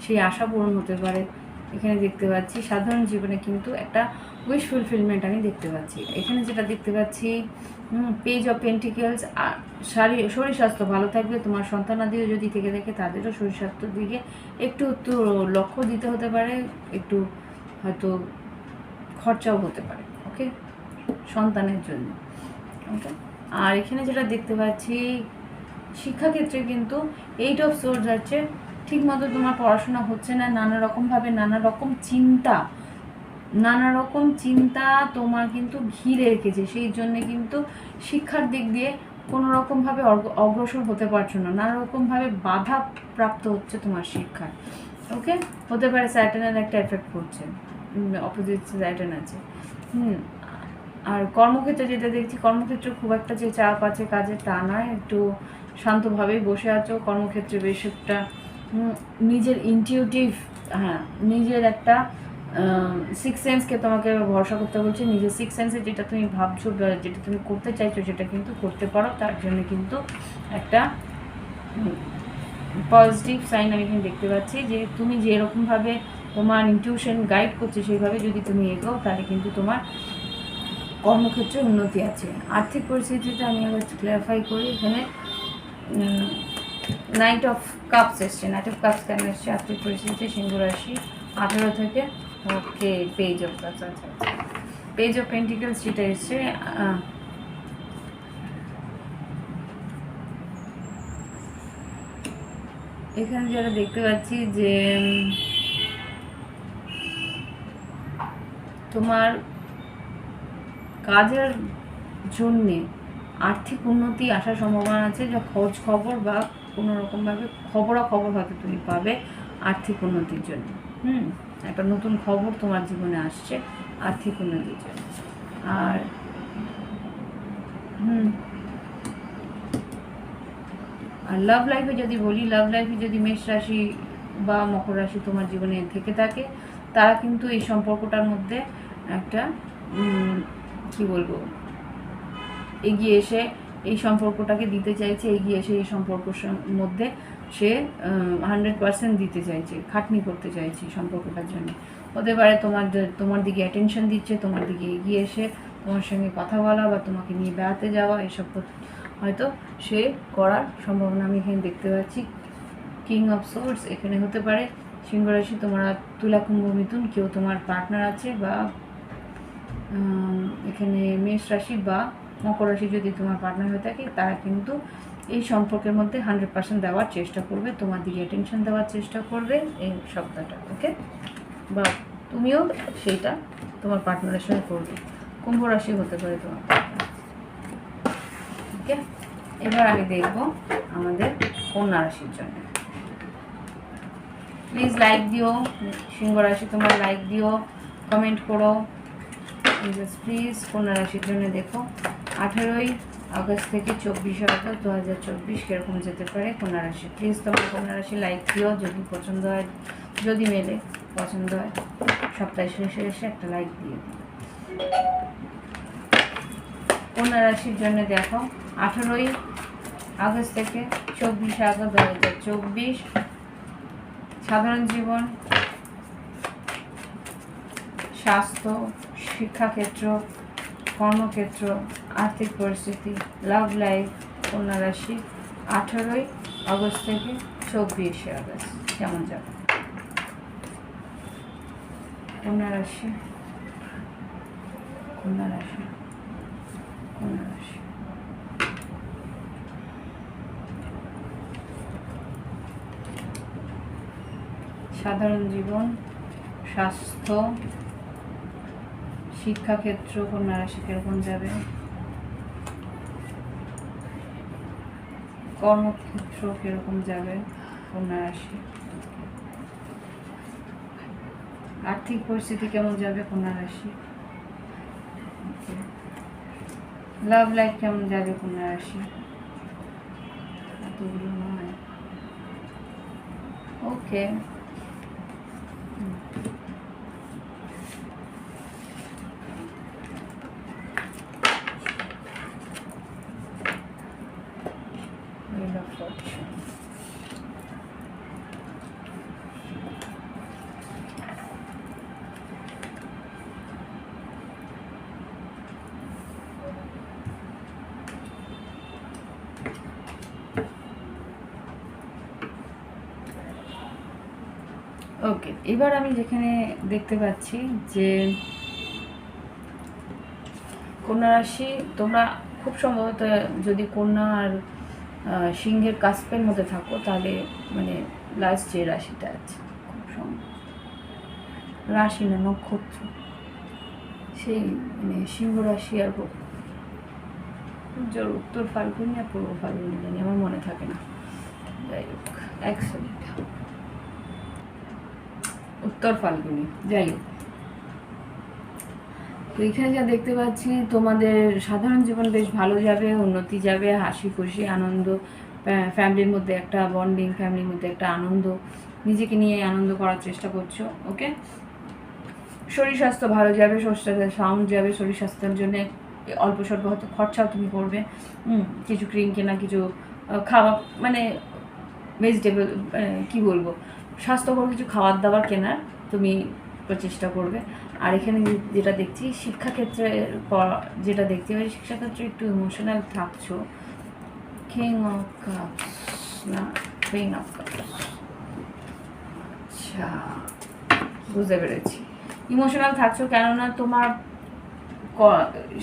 সেই আশা পূরণ হতে পারে। এখানে দেখতে পাচ্ছি সাধারণ জীবনে কিন্তু একটা উইশ ফুলফিলমেন্ট আমি দেখতে পাচ্ছি। এখানে যেটা দেখতে পাচ্ছি পেজ অফ পেন্টিকেলস, শরীর স্বাস্থ্য ভালো থাকবে। তোমার সন্তানাদিও যদি থেকে থাকে তাদেরও শরীর স্বাস্থ্যের দিকে একটু লক্ষ্য দিতে হতে পারে, একটু হয়তো খরচাও হতে পারে ওকে সন্তানের জন্য ওকে। আর এখানে যেটা দেখতে পাচ্ছি শিক্ষাক্ষেত্রে কিন্তু 8 অফ সোর্স আছে, ঠিকমতো তোমার পড়াশোনা হচ্ছে না, নানা রকমভাবে নানা রকম চিন্তা তোমার কিন্তু ঘিরে রেখেছে, সেই জন্যে কিন্তু শিক্ষার দিক দিয়ে কোনো রকমভাবে অগ্রসর হতে পারছো না, নানা রকমভাবে বাধা প্রাপ্ত হচ্ছে তোমার শিক্ষা ওকে। হতে পারে স্যাটার্নের একটা এফেক্ট করছে, অপোজিট স্যাটার্ন আছে আর কর্মক্ষেত্রে যেটা দেখছি, কর্মক্ষেত্রে খুব একটা যে চাপ আছে কাজের তা নয়, একটু শান্তভাবেই বসে আছো। কর্মক্ষেত্রে বেশ একটা নিজের ইনটিউটিভ, নিজের একটা সিক্স সেন্সকে তোমাকে ভরসা করতে বলছে। নিজের সিক্স সেন্সে যেটা তুমি ভাবছো, যেটা তুমি করতে চাইছো সেটা কিন্তু করতে পারো। তার জন্য কিন্তু একটা পজিটিভ সাইন আমি এখানে দেখতে পাচ্ছি যে তুমি যেরকমভাবে তোমার ইনটিউশন গাইড করছে সেইভাবে যদি তুমি এগোও তাহলে কিন্তু তোমার কর্মক্ষেত্রে উন্নতি আছে। আর্থিক পরিস্থিতিতে আমি আবার ক্লিয়ারিফাই করি, এখানে নাইট অফ কাপস এসছে। নাইট অফ কাপস কেন এসছে আর্থিক পরিস্থিতি সিংহ রাশি 18 থেকে ওকে। পেজ অফ কাপস, আচ্ছা পেজ অফ পেন্টিকেলস যেটা এসছে, এখানে যেটা দেখতে পাচ্ছি যে তোমার কাজের জন্যে আর্থিক উন্নতি আসার সম্ভাবনা আছে, যা খোঁজ খবর বা কোনো রকমভাবে খবরাখবর হয়তো তুমি পাবে আর্থিক উন্নতির জন্য। একটা নতুন খবর তোমার জীবনে আসছে আর্থিক উন্নতির জন্য। আর আর লাভ লাইফে যদি বলি, লাভ লাইফে যদি মেষ রাশি বা মকর রাশি তোমার জীবনে থেকে থাকে, তারা কিন্তু এই সম্পর্কটার মধ্যে একটা কি বলবো এগিয়ে এসে এই সম্পর্কটাকে দিতে চাইছে, এগিয়ে এসে এই সম্পর্কের মধ্যে সে 100% দিতে চাইছে, খাটনি করতে চাইছে সম্পর্কটার জন্য। হতে পারে তোমার দিকে অ্যাটেনশন দিচ্ছে, তোমার দিকে এগিয়ে এসে তোমার সঙ্গে কথা বলা বা তোমাকে নিয়ে বেড়াতে যাওয়া, এসব হয়তো সে করার সম্ভাবনা আমি এখানে দেখতে পাচ্ছি। কিং অফ সোর্স এখানে হতে পারে। সিংহ রাশি তোমরা তুলা, কুম্ভ, মিথুন, কেউ তোমার পার্টনার আছে, বা এখানে মেষ রাশি বা মকর রাশি যদি তোমার পার্টনার হয়ে থাকে, তারা কিন্তু এই সম্পর্কের মধ্যে 100% দেওয়ার চেষ্টা করবে, তোমার দিকে অ্যাটেনশন দেওয়ার চেষ্টা করবে এই সপ্তাহটা, ওকে? বা তুমিও সেইটা তোমার পার্টনারের সঙ্গে করবে। কুম্ভ রাশি হতে পারে তোমার পার্টনার, ওকে? এবার আমি দেখব আমাদের কন্যা রাশির জন্য। প্লিজ লাইক দিও, সিংহ রাশি তোমরা লাইক দিও, কমেন্ট করো প্লিজ। কন্যা রাশির জন্য দেখো 18ই আগস্ট থেকে 24শে আগস্ট 2024 কীরকম যেতে পারে কন্যা রাশি। প্লিজ তোমরা কন্যা রাশি লাইক দিও, যদি পছন্দ হয়, যদি মেলে পছন্দ হয়, সপ্তাহে শেষে এসে একটা লাইক দিয়ে দিও। কন্যা রাশির জন্য দেখো 18ই আগস্ট থেকে 24শে আগস্ট 2024, সাধারণ জীবন, স্বাস্থ্য, শিক্ষাক্ষেত্র, কর্মক্ষেত্র, আর্থিক পরিস্থিতি, লাভ লাইফ। কন্যা রাশি 18ই আগস্ট থেকে 24শে আগস্ট কেমন যাবে? কন্যা রাশি, কন্যা রাশি, কন্যা রাশি। সাধারণ জীবন, স্বাস্থ্য, শিক্ষাক্ষেত্র, কন্যা রাশি কিরকম যাবে? কর্মক্ষেত্র কিরকম যাবে কন্যা রাশি? আর্থিক পরিস্থিতি কেমন যাবে কন্যা রাশি? লাভ লাইফ কেমন যাবে কন্যা রাশি? এতগুলো নয়, ওকে। ওকে, এবার আমি যেখানে দেখতে পাচ্ছি যে কন্যা রাশি তোমরা খুব সম্ভবত যদি কন্যা আর সিংহের কাস্পের মধ্যে থাকো, তাহলে মানে লাস্ট যে রাশিটা আছে খুব সম্ভব, রাশি না নক্ষত্র, সেই মানে সিংহ রাশি আর যার উত্তর ফাল্গুনি আর পূর্ব ফাল্গুনি জানি, আমার মনে থাকে না, যাই হোক এক্সেলেন্ট, উত্তর ফাল্গুনি, যাই হোক। তো এখানে যা দেখতে পাচ্ছি তোমাদের সাধারণ জীবন বেশ ভালো যাবে, উন্নতি যাবে, হাসি খুশি আনন্দ, ফ্যামিলির মধ্যে একটা বন্ডিং, ফ্যামিলির মধ্যে একটা আনন্দ, নিজেকে নিয়ে আনন্দ করার চেষ্টা করছো, ওকে? শরীর স্বাস্থ্য ভালো যাবে, শরীর সাউন্ড যাবে, শরীর স্বাস্থ্যের জন্য অল্প স্বল্প হয়তো খরচাও তুমি করবে, কিছু ক্রিম কেনা, কিছু খাওয়া, মানে ভেজিটেবল, কি বলবো, স্বাস্থ্যকর কিছু খাবার দাবার কেনার তুমি প্রচেষ্টা করবে। আর এখানে যেটা দেখছি শিক্ষাক্ষেত্রে, যেটা দেখতে পাই শিক্ষাক্ষেত্রে একটু ইমোশনাল থাকছো। কিং অফ কাপস না কুইন অফ কাপস, আচ্ছা বুঝতে পেরেছি। ইমোশনাল থাকছো কেননা তোমার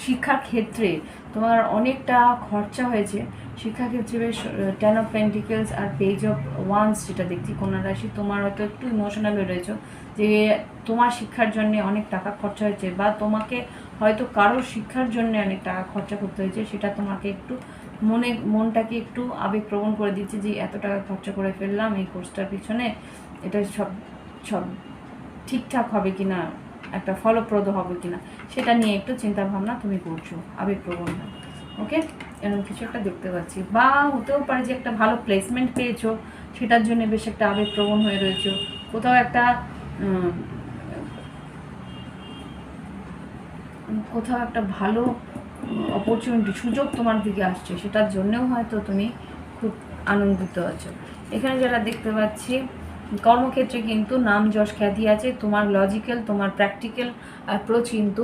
শিক্ষার ক্ষেত্রে তোমার অনেকটা খরচা হয়েছে শিক্ষাক্ষেত্রে। বেশ 10 অফ পেন্টিকেলস আর পেজ অফ ওয়ান্স যেটা দেখছি কন্যা রাশি, তোমার হয়তো একটু ইমোশনাল হয়ে রয়েছে যে তোমার শিক্ষার জন্য অনেক টাকা খরচা হয়েছে, বা তোমাকে হয়তো কারোর শিক্ষার জন্য অনেক টাকা খরচা করতে হয়েছে, সেটা তোমাকে একটু মনটাকে একটু আবেগপ্রবণ করে দিচ্ছে যে এত টাকা খরচা করে ফেললাম এই কোর্সটার পিছনে, এটা সব ঠিকঠাক হবে কি না, একটা ফলপ্রদ হবে কিনা, সেটা নিয়ে একটু চিন্তা ভাবনা তুমি করছো, আবেগপ্রবণ হয়, ওকে? এরকম কিছু একটা দেখতে পাচ্ছি। বা হতেও পারে যে একটা ভালো প্লেসমেন্ট পেয়েছো, সেটার জন্য বেশ একটা আবেগপ্রবণ হয়ে রয়েছো। কোথাও একটা ভালো অপরচুনিটি, সুযোগ তোমার দিকে আসছে, সেটার জন্যেও হয়তো তুমি খুব আনন্দিত আছো। এখানে যারা দেখতে পাচ্ছি কর্মক্ষেত্রে কিন্তু নাম যশ খ্যাতি আছে, তোমার লজিক্যাল, তোমার প্র্যাকটিক্যাল অ্যাপ্রোচ কিন্তু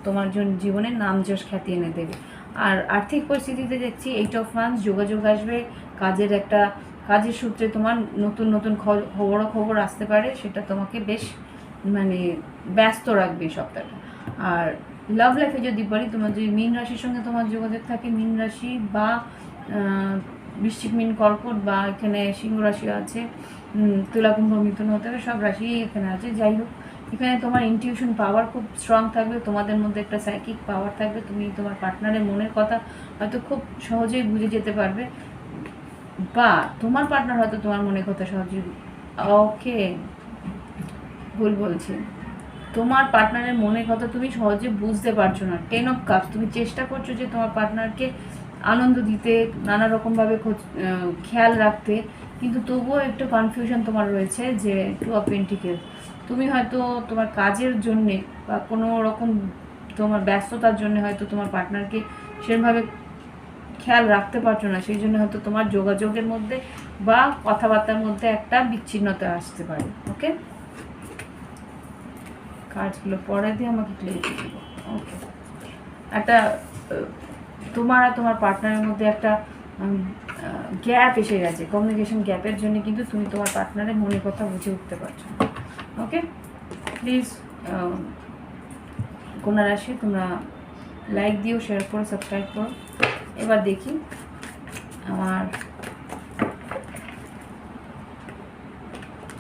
তোমার জীবনে নাম যশ খ্যাতি এনে দেবে। আর আর্থিক পরিস্থিতিতে দেখছি 8 অফ ওয়ান্স, যোগাযোগ আসবে, কাজের সূত্রে তোমার নতুন নতুন খবর আসতে পারে, সেটা তোমাকে বেশ মানে ব্যস্ত রাখবে এই সপ্তাহটা। আর লাভ লাইফে যদি বলি, তোমার যদি মীন রাশির সঙ্গে তোমার যোগাযোগ থাকে, মীন রাশি বা বৃশ্চিক, মীন, কর্কট, বা এখানে সিংহ রাশি আছে, তুলা, কুম্ভ, মিথুন হতে হবে, সব রাশি এখানে আছে। যাই হোক, এখানে তোমার ইনটিউশন পাওয়ার খুব স্ট্রং থাকবে, তোমাদের মধ্যে একটা সাইকিক পাওয়ার থাকবে, তুমি তোমার পার্টনারের মনের কথা হয়তো খুব সহজেই বুঝে যেতে পারবে, বা তোমার পার্টনার হয়তো তোমার মনের কথা সহজেই, ওকে ভুল বলছি, তোমার পার্টনারের মনের কথা তুমি সহজে বুঝতে পারছো না। 10 অফ কাপস, তুমি চেষ্টা করছো যে তোমার পার্টনারকে আনন্দ দিতে, নানা রকমভাবে খেয়াল রাখতে, কিন্তু তবুও একটু কনফিউশন তোমার রয়েছে। যে 2 অফ পেন্টিকেল, তুমি হয়তো তোমার কাজের জন্যে বা কোনো রকম তোমার ব্যস্ততার জন্য হয়তো তোমার পার্টনারকে সেরকমভাবে খেয়াল রাখতে পারছো না, সেই জন্য হয়তো তোমার যোগাযোগের মধ্যে বা কথাবার্তার মধ্যে একটা বিচ্ছিন্নতা আসতে পারে। ওকে, কার্ডসগুলো পরে দিয়ে আমাকে ক্লিয়ারিটি দিব। ওকে, একটা তোমার আর তোমার পার্টনারের মধ্যে একটা গ্যাপ এসে গেছে, কমিউনিকেশন গ্যাপের জন্য কিন্তু তুমি তোমার পার্টনারের মনের কথা বুঝে উঠতে পারছো। ওকে, প্লিজ কন্যা রাশি তোমরা লাইক দিও, শেয়ার করো, সাবস্ক্রাইব করো। এবার দেখি আমার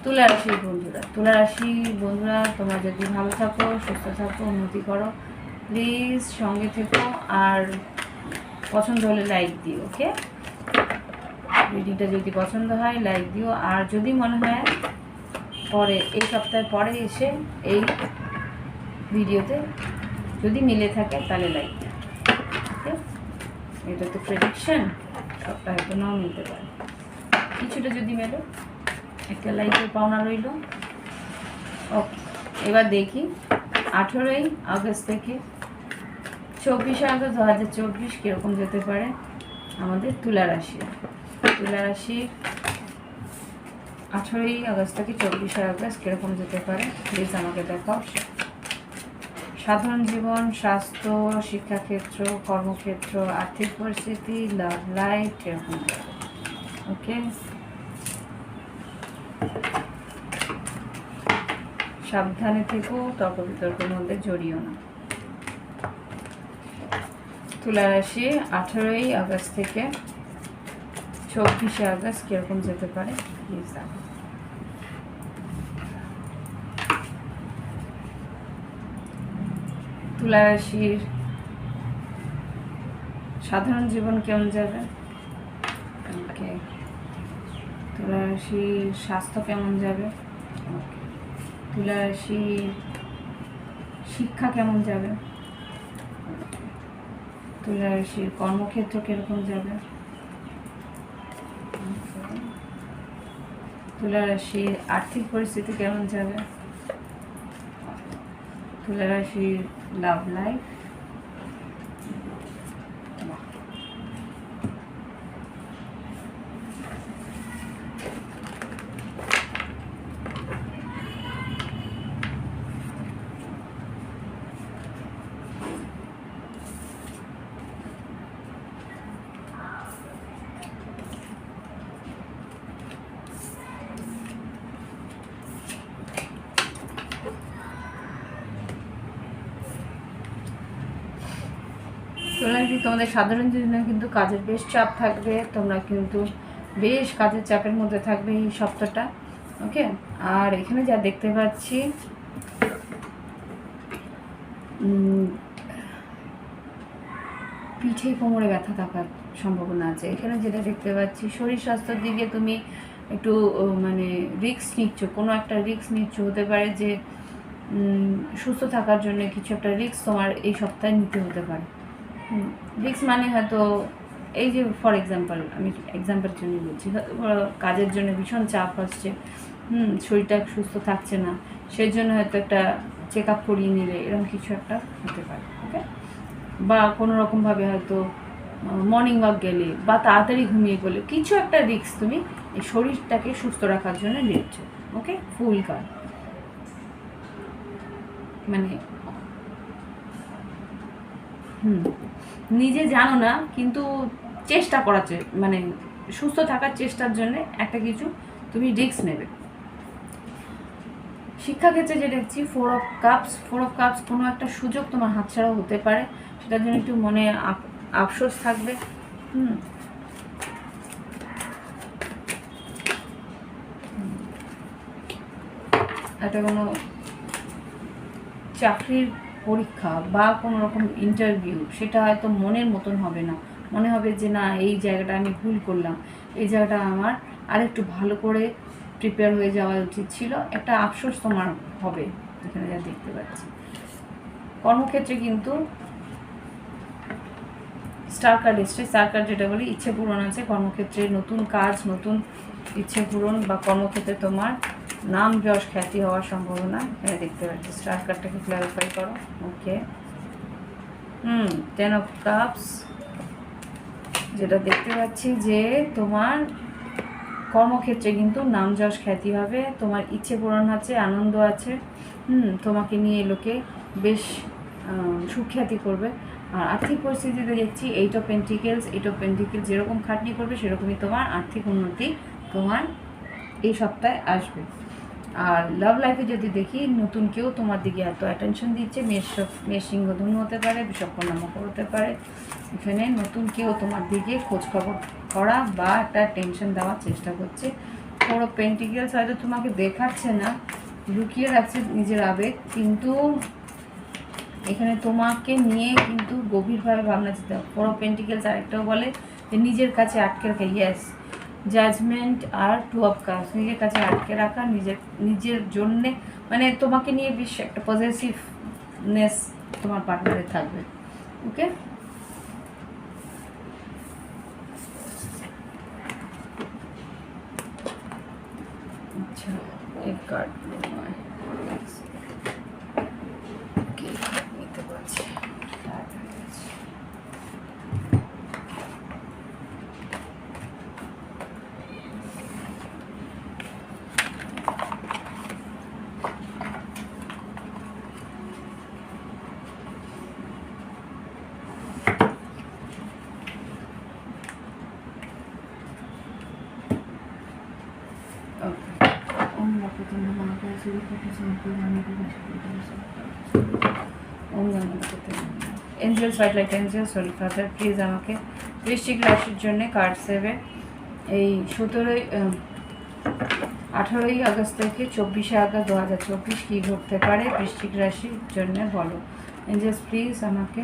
তুলা রাশির বন্ধুরা, তোমরা যদি ভালো থাকো, সুস্থ থাকো, উন্নতি করো, প্লিজ সঙ্গে থেকো, আর পছন্দ হলে লাইক দিও। ওকে, ভিডিওটা যদি পছন্দ হয় লাইক দিও, আর যদি মনে হয় পরে এই সপ্তাহের পরে এসে এই ভিডিওতে যদি মিলে থাকে তাহলে লাইক দিও। ওকে, এটা তো প্রেডিকশন, সপ্তাহে তো নাও মিলতে পারে, কিছুটা যদি মেলে একটা লাইকের পাওনা রইল। ওকে, এবার দেখি 18ই আগস্ট থেকে 24শে আগস্ট 2024 কীরকম যেতে পারে আমাদের তুলা রাশি। 18ই আগস্ট থেকে 24শে আগস্ট কীরকম যেতে পারে প্লিজ আমাকে দেখাও। সাধারণ জীবন, স্বাস্থ্য, শিক্ষাক্ষেত্র, কর্মক্ষেত্র, আর্থিক পরিস্থিতি, লাভ লাইফ কীরকম যাবে। ওকে, সাবধানে থেকো, তর্ক বিতর্কের মধ্যে জড়িও না। তুলা রাশি 18ই আগস্ট থেকে 24শে আগস্ট কীরকম যেতে পারে প্লিজ দেখো। তুলা রাশির সাধারণ জীবন কেমন যাবে, ওকে, তুলা রাশির স্বাস্থ্য কেমন যাবে, ওকে, তুলা রাশির শিক্ষা কেমন যাবে, তুলা রাশির কর্মক্ষেত্র কিরকম যাবে, তুলা রাশির আর্থিক পরিস্থিতি কেমন যাবে, তুলা রাশির লাভ লাইফ, তোমাদের সাধারণ জীবনে কিন্তু কাজের বেশ চাপ থাকবে, তোমরা কিন্তু বেশ কাজের চাপের মধ্যে থাকবে এই সপ্তাহটা। ওকে, আর এখানে যা দেখতে পাচ্ছি পিঠে কোমরে ব্যথা থাকার সম্ভাবনা আছে। এখানে যেটা দেখতে পাচ্ছি শরীর স্বাস্থ্যের দিকে তুমি একটু মানে রিস্ক নিচ্ছ, কোনো একটা রিস্ক নিচ্ছ, হতে পারে যে সুস্থ থাকার জন্য কিছু একটা রিস্ক তোমার এই সপ্তাহে নিতে হতে পারে। রিস্ক মানে হয়তো এই যে ফর এক্সাম্পল, আমি এক্সাম্পলের জন্য বলছি, কাজের জন্য ভীষণ চাপ আসছে, শরীরটা সুস্থ থাকছে না, সেই জন্য হয়তো একটা চেক আপ করিয়ে নিলে এরকম কিছু একটা হতে পারে। ওকে, বা কোনো রকমভাবে হয়তো মর্নিং ওয়াক গেলে বা তাড়াতাড়ি ঘুমিয়ে গেলে, কিছু একটা রিস্ক তুমি এই শরীরটাকে সুস্থ রাখার জন্য নিচ্ছ। ওকে, ফুল কার্ড মানে নিজে জানো না কিন্তু চেষ্টা করার মানে সুস্থ থাকার চেষ্টার জন্য একটা কিছু তুমি রিস্ক নেবে। শিক্ষাক্ষেত্রে যেটা দেখছি 4 অফ কাপস, কোনো একটা সুযোগ তোমার হাতছাড়া হতে পারে, সেটার জন্য একটু মনে আফসোস থাকবে। একটা কোনো চাকরির পরীক্ষা বা কোনো রকম ইন্টারভিউ, সেটা হয়তো মনের মতন হবে না, মনে হবে যে না এই জায়গাটা আমি ভুল করলাম, এই জায়গাটা আমার আরেকটু ভালো করে প্রিপেয়ার হয়ে যাওয়া উচিত ছিল, একটা আফসোস তোমার হবে এখানে যা দেখতে পাচ্ছি। কর্মক্ষেত্রে কিন্তু স্টার কার্ড এসছে, স্টার কার্ড যেটা বলি ইচ্ছে পূরণ আছে, কর্মক্ষেত্রে নতুন কাজ, নতুন ইচ্ছে পূরণ বা কর্মক্ষেত্রে তোমার নাম যশ খ্যাতি হওয়ার সম্ভাবনা এখানে দেখতে পাচ্ছি। স্টার কার্ডটাকে ক্ল্যারিফাই করো। ওকে, 10 অফ কাপস যেটা দেখতে পাচ্ছি যে তোমার কর্মক্ষেত্রে কিন্তু নাম যশ খ্যাতি হবে, তোমার ইচ্ছে পূরণ আছে, আনন্দ আছে, তোমাকে নিয়ে লোকে বেশ সুখ্যাতি করবে। আর আর্থিক পরিস্থিতিতে দেখছি 8 অফ পেন্টিকেলস যেরকম খাটনি করবে সেরকমই তোমার আর্থিক উন্নতি তোমার এই সপ্তাহে আসবে। আর লাভ লাইফে যদি দেখি নতুন কেউ তোমার দিকে এত অ্যাটেনশন দিচ্ছে, মেষ সিংহ ধনু হতে পারে, বিষকন্যা মকর হতে পারে, এখানে নতুন কেউ তোমার দিকে খোঁজখবর করা বা একটা টেনশন দেওয়ার চেষ্টা করছে। 4 অফ পেন্টিকেলস হয়তো তোমাকে দেখাচ্ছে না, লুকিয়ে রাখছে নিজের আবেগ, কিন্তু এখানে তোমাকে নিয়ে কিন্তু গভীরভাবে ভাবনা চিন্তা। 4 অফ পেন্টিকেলস আরেকটাও বলে যে নিজের কাছে আটকে রাখা, ইয়েস জাজমেন্ট। আর 2 অফ কাপস নিজের কাছে আটকে রাখা, নিজের জন্যে মানে তোমাকে নিয়ে বেশ একটা পজিটিভনেস তোমার পার্টনারে থাকবে। ওকে, আচ্ছা এক কার্ড নিতে পারছি। Angels white light angels holy father please আমাকে বৃশ্চিক রাশির জন্য কার্ড দেবে এই 18ই আগস্ট থেকে 24শে আগস্ট 2024 কী ঘটতে পারে বৃশ্চিক রাশির জন্য বলো। এঞ্জেলস প্লিজ আমাকে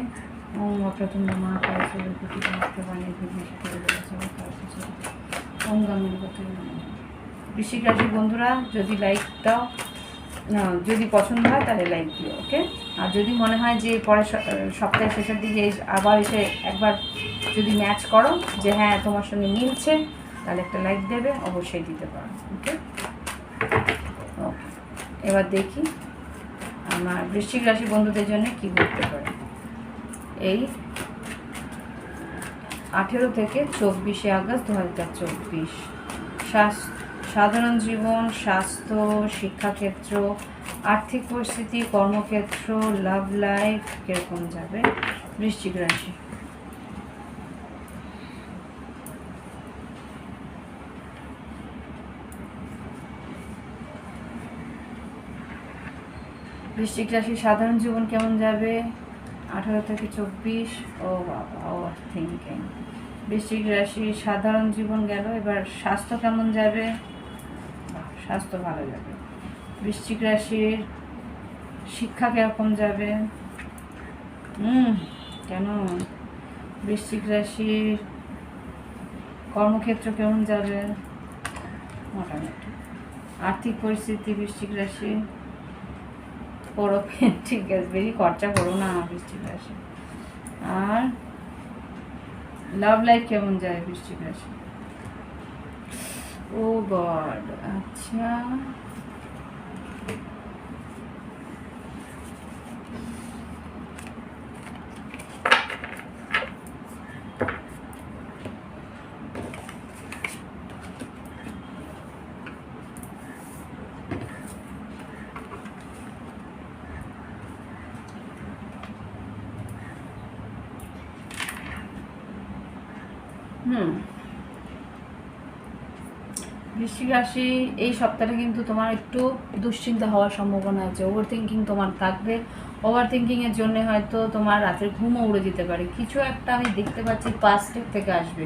প্রথম মা কাজ করতে পারে বৃশ্চিক রাশির বন্ধুরা যদি লাইক দাও, যদি পছন্দ হয় তাহলে লাইক দিও। ওকে, আর যদি মনে হয় যে পরের সপ্তাহের শেষের দিকে আবার এসে একবার যদি ম্যাচ করো যে হ্যাঁ তোমার সঙ্গে মিলছে, তাহলে একটা লাইক দেবে, অবশ্যই দিতে পারো। ওকে, ওকে, এবার দেখি আমার বৃশ্চিক রাশি বন্ধুদের জন্য কী করতে পারে এই 18 থেকে 24শে আগস্ট 2024। সাধারণ জীবন, স্বাস্থ্য, শিক্ষাক্ষেত্র, আর্থিক পরিস্থিতি, কর্মক্ষেত্র, লাভ লাইফ কীরকম যাবে বৃশ্চিক রাশি। বৃশ্চিক রাশি সাধারণ জীবন কেমন যাবে 18 থেকে 24? ও বাবা, ও থিঙ্কিং। বৃশ্চিক রাশি সাধারণ জীবন গেল, এবার স্বাস্থ্য কেমন যাবে? স্বাস্থ্য ভালো যাবে। বৃশ্চিক রাশির শিক্ষা কিরকম যাবে? কেন? বৃশ্চিক রাশির কর্মক্ষেত্র কেমন যাবে? মোটামুটি। আর্থিক পরিস্থিতি বৃশ্চিক রাশি ঠিক আছে, বেশি খরচা করো না বৃশ্চিক রাশি। আর লাভ লাইফ কেমন যায় বৃশ্চিক রাশি? ও গড, আচ্ছা হুম, বৃশ্চিক রাশি এই সপ্তাহে কিন্তু তোমার একটু দুশ্চিন্তা হওয়ার সম্ভাবনা আছে, ওভার থিঙ্কিং তোমার থাকবে। ওভার থিঙ্কিংয়ের জন্য হয়তো তোমার রাতের ঘুমও উড়ে যেতে পারে। কিছু একটা আমি দেখতে পাচ্ছি পাস্টের থেকে আসবে,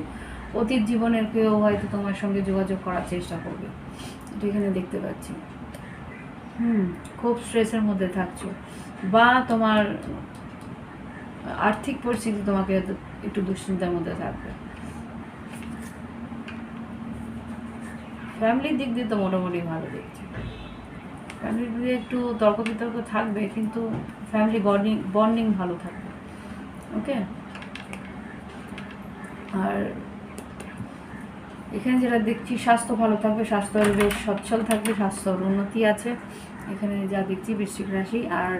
অতীত জীবনের কেউ হয়তো তোমার সঙ্গে যোগাযোগ করার চেষ্টা করবে, এটা এখানে দেখতে পাচ্ছি। খুব স্ট্রেসের মধ্যে থাকছো, বা তোমার আর্থিক পরিস্থিতি তোমাকে একটু দুশ্চিন্তার মধ্যে থাকবে। ফ্যামিলির দিক দিয়ে তো মোটামুটি ভালো দেখছি, ফ্যামিলির দিকে একটু তর্ক বিতর্ক থাকবে, কিন্তু ফ্যামিলি বন্ডিং ভালো থাকবে। ওকে, আর এখানে যেটা দেখছি স্বাস্থ্য ভালো থাকবে, স্বাস্থ্য বেশ সচ্ছল থাকবে, স্বাস্থ্যর উন্নতি আছে এখানে যা দেখছি বৃশ্চিক রাশি। আর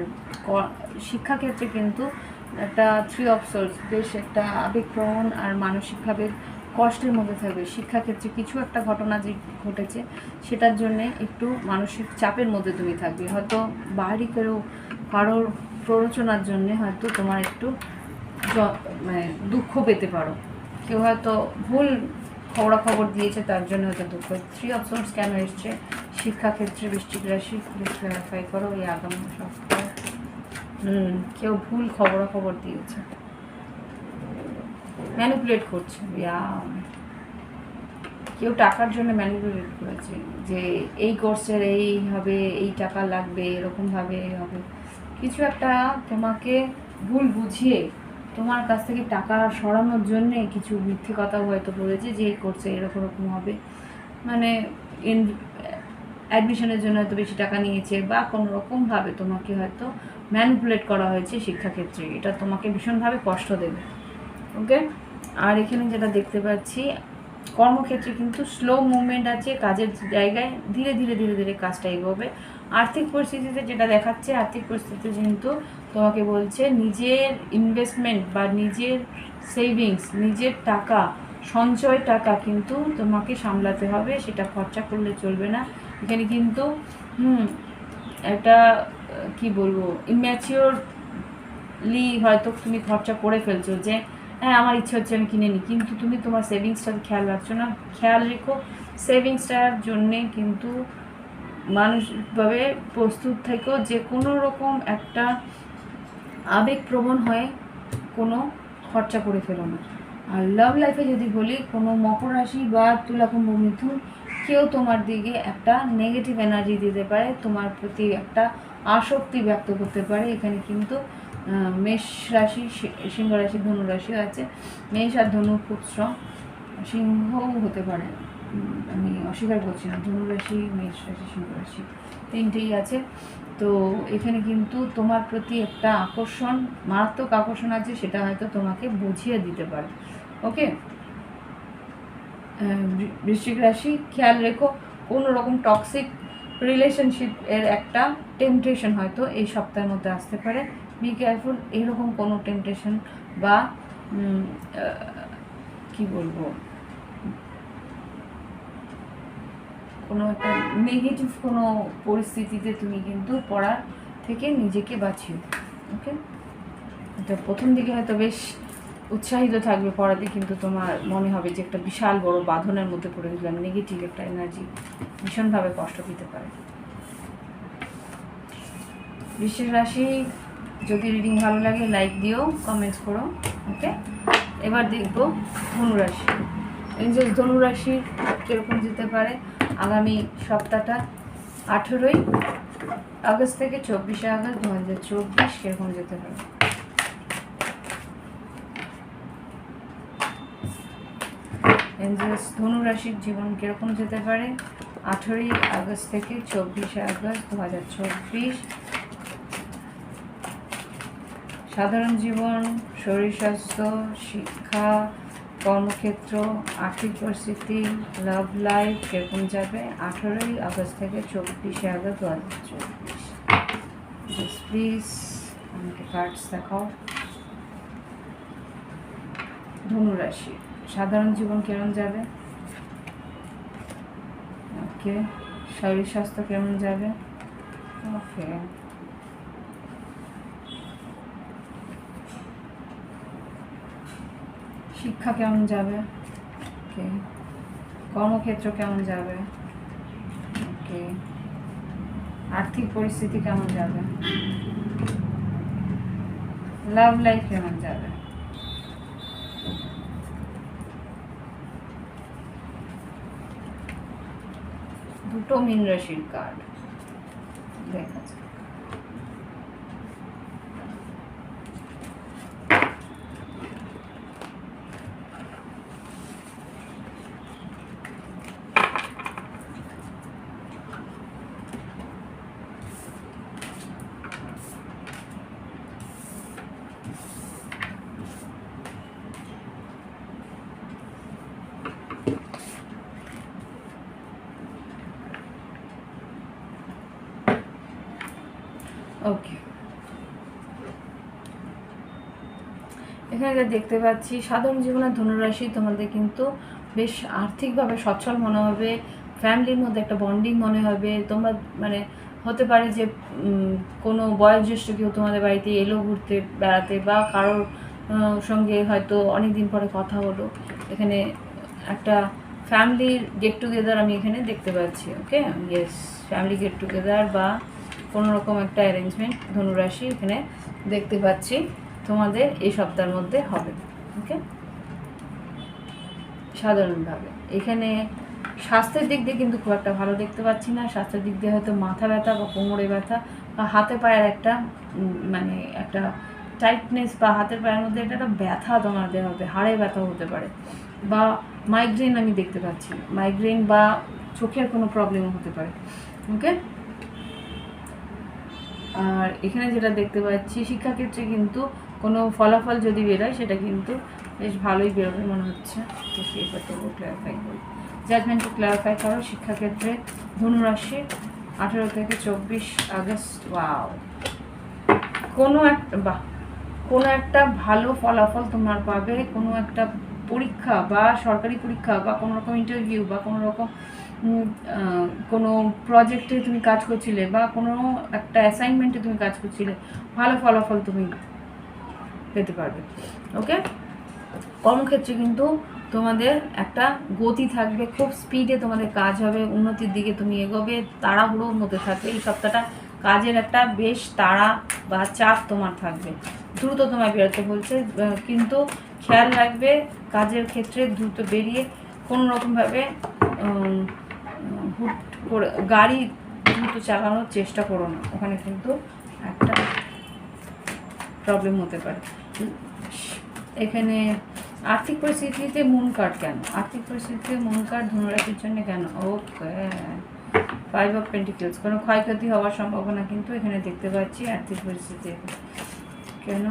শিক্ষাক্ষেত্রে কিন্তু একটা 3 অফ সোর্স, বেশ একটা আবেগপ্রবণ আর মানসিকভাবে কষ্টের মধ্যে থাকবে। শিক্ষাক্ষেত্রে কিছু একটা ঘটনা যে ঘটেছে সেটার জন্যে একটু মানসিক চাপের মধ্যে তুমি থাকবে, হয়তো বাইরে কারোর প্ররোচনার জন্যে হয়তো তোমার একটু মানে দুঃখ পেতে পারো। কেউ হয়তো ভুল খবরাখবর দিয়েছে, তার জন্য হয়তো দুঃখ। 3 অফ সোর্স কেন এসছে শিক্ষাক্ষেত্রে বৃশ্চিক রাশি, প্লিজ ক্লারিফাই করো এই আগামী সপ্তাহে। কেউ ভুল খবরাখবর দিয়েছে, ম্যানিপুলেট করছে, কেউ টাকার জন্য ম্যানিপুলেট করেছে যে এই কোর্সের এই হবে, এই টাকা লাগবে, এরকমভাবে হবে। কিছু একটা তোমাকে ভুল বুঝিয়ে তোমার কাছ থেকে টাকা সরানোর জন্যে কিছু মিথ্যে কথা হয়তো বলেছে যে এই কোর্সে এরকম রকম হবে, মানে অ্যাডমিশনের জন্য হয়তো বেশি টাকা নিয়েছে, বা কোনো রকমভাবে তোমাকে হয়তো ম্যানিপুলেট করা হয়েছে শিক্ষাক্ষেত্রে। এটা তোমাকে ভীষণভাবে কষ্ট দেবে। ওকে, আর এখানে যেটা দেখতে পাচ্ছি কর্মক্ষেত্রে কিন্তু স্লো মুভমেন্ট আছে, কাজের জায়গায় ধীরে ধীরে ধীরে ধীরে কাজটা এগোবে। আর্থিক পরিস্থিতিতে যেটা দেখাচ্ছে, আর্থিক পরিস্থিতিতে কিন্তু তোমাকে বলছে নিজের ইনভেস্টমেন্ট বা নিজের সেভিংস, নিজের টাকা, সঞ্চয় টাকা কিন্তু তোমাকে সামলাতে হবে, সেটা খরচা করলে চলবে না। এখানে কিন্তু একটা কি বলবো, ইম্যাচিওরলি হয়তো তুমি খরচা করে ফেলছো, যে হ্যাঁ আমার ইচ্ছে হচ্ছে আমি কিনে নিই, কিন্তু তুমি তোমার সেভিংসটার খেয়াল রাখছো না। খেয়াল রেখো, সেভিংসটার জন্যে কিন্তু মানসিকভাবে প্রস্তুত থেকেও যে কোনো রকম একটা আবেগপ্রবণ হয়ে কোনো খরচা করে ফেলো না। আর লাভ লাইফে যদি বলি, কোনো মকর রাশি বা তুলা কুম্ভ মিথুন কেউ তোমার দিকে একটা নেগেটিভ এনার্জি দিতে পারে, তোমার প্রতি একটা আসক্তি ব্যক্ত করতে পারে। এখানে কিন্তু মেষ রাশি, সিংহ রাশি, ধনু রাশিও আছে। মেষ আর ধনু খুব স্ট্রং, সিংহও হতে পারে, আমি অস্বীকার করছি না। ধনু রাশি, মেষ রাশি, সিংহ রাশি তিনটেই আছে। তো এখানে কিন্তু তোমার প্রতি একটা আকর্ষণ, মারাত্মক আকর্ষণ আছে, সেটা হয়তো তোমাকে বুঝিয়ে দিতে পারে। ওকে, বৃশ্চিক রাশি খেয়াল রেখো, কোনো রকম টক্সিক রিলেশনশিপ এর একটা টেম্পটেশন হয়তো এই সপ্তাহের মধ্যে আসতে পারে। বি কেয়ারফুল, এরকম কোনো টেম্পটেশন বা কি বলবো, কোনো একটা নেগেটিভ কোনো পরিস্থিতিতে তুমি কিন্তু পড়ার থেকে নিজেকে বাঁচিও। ওকে, এটা প্রথম দিকে হয়তো বেশ উৎসাহিত থাকবে পড়াতে, কিন্তু তোমার মনে হবে যে একটা বিশাল বড় বাঁধনের মধ্যে পড়ে গেলাম, নেগেটিভ একটা এনার্জি ভীষণভাবে কষ্ট দিতে পারে। বৃশ্চিক রাশি, যদি রিডিং ভালো লাগে লাইক দিও, কমেন্টস করো। ওকে, এবার দেখবো ধনুরাশি। এঞ্জেলস ধনুরাশির কীরকম যেতে পারে আগামী সপ্তাহটা, 18ই আগস্ট থেকে 24শে আগস্ট 2024 কীরকম যেতে পারে। এঞ্জেলস ধনুরাশির জীবন কীরকম যেতে পারে 18ই আগস্ট থেকে 24শে আগস্ট 2024। সাধারণ জীবন, শরীর স্বাস্থ্য, শিক্ষা, কর্মক্ষেত্র, আর্থিক পরিস্থিতি, লাভ লাইফ কীরকম যাবে 18ই আগস্ট থেকে 24শে আগস্ট 2024। প্লিজ আমাকে কার্ডস দেখাও। ধনুরাশি সাধারণ জীবন কেমন যাবে, ওকে। শরীর স্বাস্থ্য কেমন যাবে, ওকে। শিক্ষা কেমন যাবে, ওকে, কর্মক্ষেত্র কেমন যাবে? ওকে, আর্থিক পরিস্থিতি কেমন যাবে? লাভ লাইফ কেমন যাবে? দুটো মীন রাশির কার্ড দেখা যাক। ওকে, এখানে যা দেখতে পাচ্ছি সাধারণ জীবনের ধনুরাশি তোমাদের কিন্তু বেশ আর্থিকভাবে সচ্ছল মনে হবে, ফ্যামিলির মধ্যে একটা বন্ডিং মনে হবে। তোমরা মানে হতে পারে যে কোনো বয়োজ্যেষ্ঠ কেউ তোমাদের বাড়িতে এলো ঘুরতে বেড়াতে, বা কারোর সঙ্গে হয়তো অনেক দিন পরে কথা হলো, এখানে একটা ফ্যামিলির গেট টুগেদার আমি এখানে দেখতে পাচ্ছি। ওকে, ইয়েস, ফ্যামিলি গেট টুগেদার বা কোনো রকম একটা অ্যারেঞ্জমেন্ট ধনুরাশি এখানে দেখতে পাচ্ছি তোমাদের এই সপ্তাহের মধ্যে হবে। ওকে, সাধারণভাবে এখানে স্বাস্থ্যের দিক দিয়ে কিন্তু খুব একটা ভালো দেখতে পাচ্ছি না। স্বাস্থ্যের দিক দিয়ে হয়তো মাথা ব্যথা বা কোমরে ব্যথা বা হাতে পায়ের একটা মানে একটা টাইটনেস, বা হাতের পায়ের মধ্যে একটা ব্যথা তোমাদের হবে, হাড়ে ব্যথা হতে পারে, বা মাইগ্রেন আমি দেখতে পাচ্ছি, মাইগ্রেন বা চোখের কোনো প্রবলেম হতে পারে। ওকে, আর এখানে যেটা দেখতে পাচ্ছি শিক্ষাক্ষেত্রে কিন্তু কোনো ফলাফল যদি বেরোয় সেটা কিন্তু বেশ ভালোই বেরোবে মনে হচ্ছে। তো সেটাও ক্ল্যারিফাই করি, জাজমেন্টও ক্ল্যারিফাই করো শিক্ষাক্ষেত্রে ধনুরাশি 18 থেকে 24 আগস্ট। ওয়াও, কোনো একটা ভালো ফলাফল তোমার পাবে, কোনো একটা পরীক্ষা বা সরকারি পরীক্ষা বা কোনো রকম ইন্টারভিউ বা কোনো রকম কোনো প্রজেক্টে তুমি কাজ করছিলে বা কোনো একটা অ্যাসাইনমেন্টে তুমি কাজ করছিলে, ভালো ফলাফল তুমি পেতে পারবে। ওকে, কর্মক্ষেত্রে কিন্তু তোমাদের একটা গতি থাকবে, খুব স্পিডে তোমাদের কাজ হবে, উন্নতির দিকে তুমি এগোবে, তাড়াহুড়োর মধ্যে থাকবে এই সপ্তাহটা, কাজের একটা বেশ তাড়া বা চাপ তোমার থাকবে, দ্রুত তোমায় বেরোতে বলছে, কিন্তু খেয়াল রাখবে কাজের ক্ষেত্রে দ্রুত বেরিয়ে কোনো রকমভাবে হুট করে গাড়ি দ্রুত চালানোর চেষ্টা করো না, ওখানে কিন্তু একটা প্রবলেম হতে পারে। এখানে আর্থিক পরিস্থিতিতে মুন কার্ড কেন? আর্থিক পরিস্থিতিতে মুন কার্ড ধনুরাশির জন্য কেন? ওকে, 5 অফ পেন্টিকলস, কোনো ক্ষয়ক্ষতি হওয়ার সম্ভাবনা কিন্তু এখানে দেখতে পাচ্ছি আর্থিক পরিস্থিতি। কেন?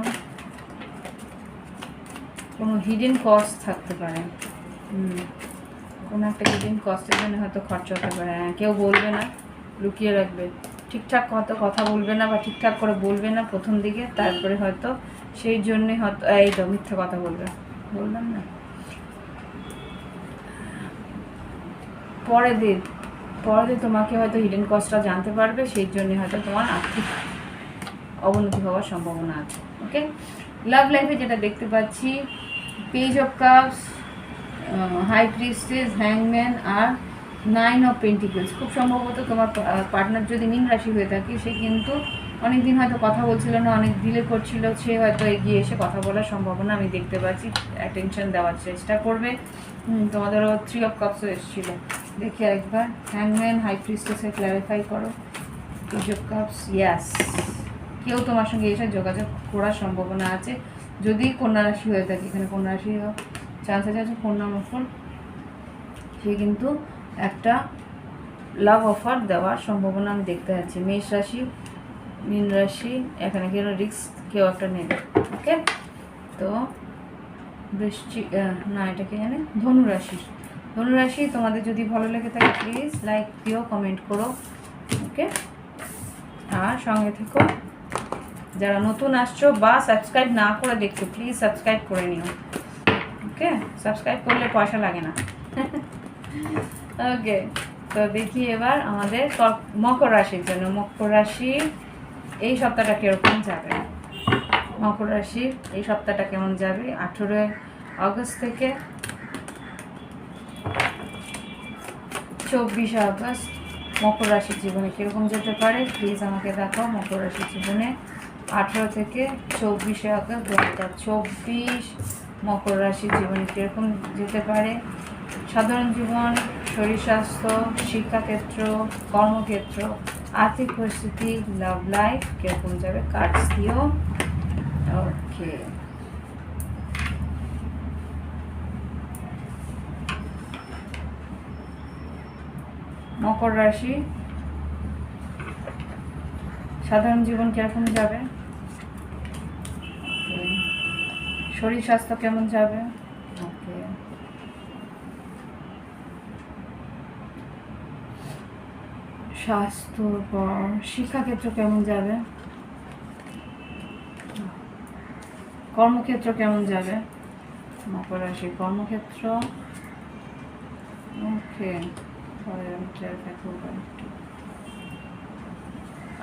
কোনো হিডেন কস্ট থাকতে পারে, কোনো একটা হিডেন কস্টের জন্য হয়তো খরচা হতে পারে। কেউ বলবে না, লুকিয়ে রাখবে, ঠিকঠাক কথা বলবে না বা ঠিকঠাক করে বলবে না প্রথম দিকে, তারপরে হয়তো সেই জন্যে হয়তো এই তো মিথ্যা কথা বললাম না, পরে দিন তোমাকে হয়তো হিডেন কস্টটা জানতে পারবে, সেই জন্য হয়তো তোমার আর্থিক অবনতি হওয়ার সম্ভাবনা আছে। ওকে, লাভ লাইফে যেটা দেখতে পাচ্ছি page of cups, high priestess, হ্যাংম্যান আর 9 অফ পেন্টিকলস। খুব সম্ভবত তোমার পার্টনার যদি মীন রাশি হয়ে থাকে, সে কিন্তু অনেকদিন হয়তো কথা বলছিল না, অনেক ডিলে করছিল, সে হয়তো এগিয়ে এসে কথা বলার সম্ভাবনা আমি দেখতে পাচ্ছি, অ্যাটেনশন দেওয়ার চেষ্টা করবে। তোমাদেরও 3 অফ কাপসও এসেছিল, দেখি একবার হ্যাংম্যান, হাই প্রিস্টেসে ক্ল্যারিফাই করো, পেজ অফ কাপস। ইয়াস, কেউ তোমার সঙ্গে এসে যোগাযোগ করার সম্ভাবনা আছে যদি কন্যা রাশি হয়ে থাকে, এখানে কন্যা রাশি চান্সেস আছে, কন্যা মফল, সে কিন্তু একটা লাভ অফার দেওয়ার সম্ভাবনা আমি দেখতে পাচ্ছি। মেষ রাশি, মীন রাশি, এখানে কেউ রিস্ক কেউ একটা নেবে। ওকে, তো বৃশ্চিক না, এটা কি জানে, ধনুরাশি তোমাদের যদি ভালো লেগে থাকে প্লিজ লাইক দিও, কমেন্ট করো। ওকে, আর সঙ্গে থেকো, যারা নতুন আসছো বা সাবস্ক্রাইব না করে দেখছো প্লিজ সাবস্ক্রাইব করে নিও। ওকে, সাবস্ক্রাইব করলে পয়সা লাগে না। ওকে, তো দেখি এবার আমাদের মকর রাশির জন্য, মকর রাশি এই সপ্তাহটা কীরকম যাবে? মকর রাশির এই সপ্তাহটা কেমন যাবে 18 আগস্ট থেকে 24 আগস্ট মকর রাশির জীবনে কীরকম যেতে পারে প্লিজ আমাকে দেখাও। মকর রাশির জীবনে 18 থেকে 24 আগস্ট 2024 মকর রাশির জীবনে কীরকম যেতে পারে। সাধারণ জীবন, শরীর স্বাস্থ্য, শিক্ষাক্ষেত্র, কর্মক্ষেত্র, আর্থিক পরিস্থিতি, লাভ লাইফ কীরকম যাবে কার্ডস দিও। ওকে, মকর রাশি সাধারণ জীবন কিরকম যাবে, শরীর স্বাস্থ্য কেমন যাবে, ওকে, স্বাস্থ্য পর শিক্ষাক্ষেত্র কেমন যাবে, কর্মক্ষেত্র কেমন যাবে, মকর রাশি কর্মক্ষেত্র, ওকে,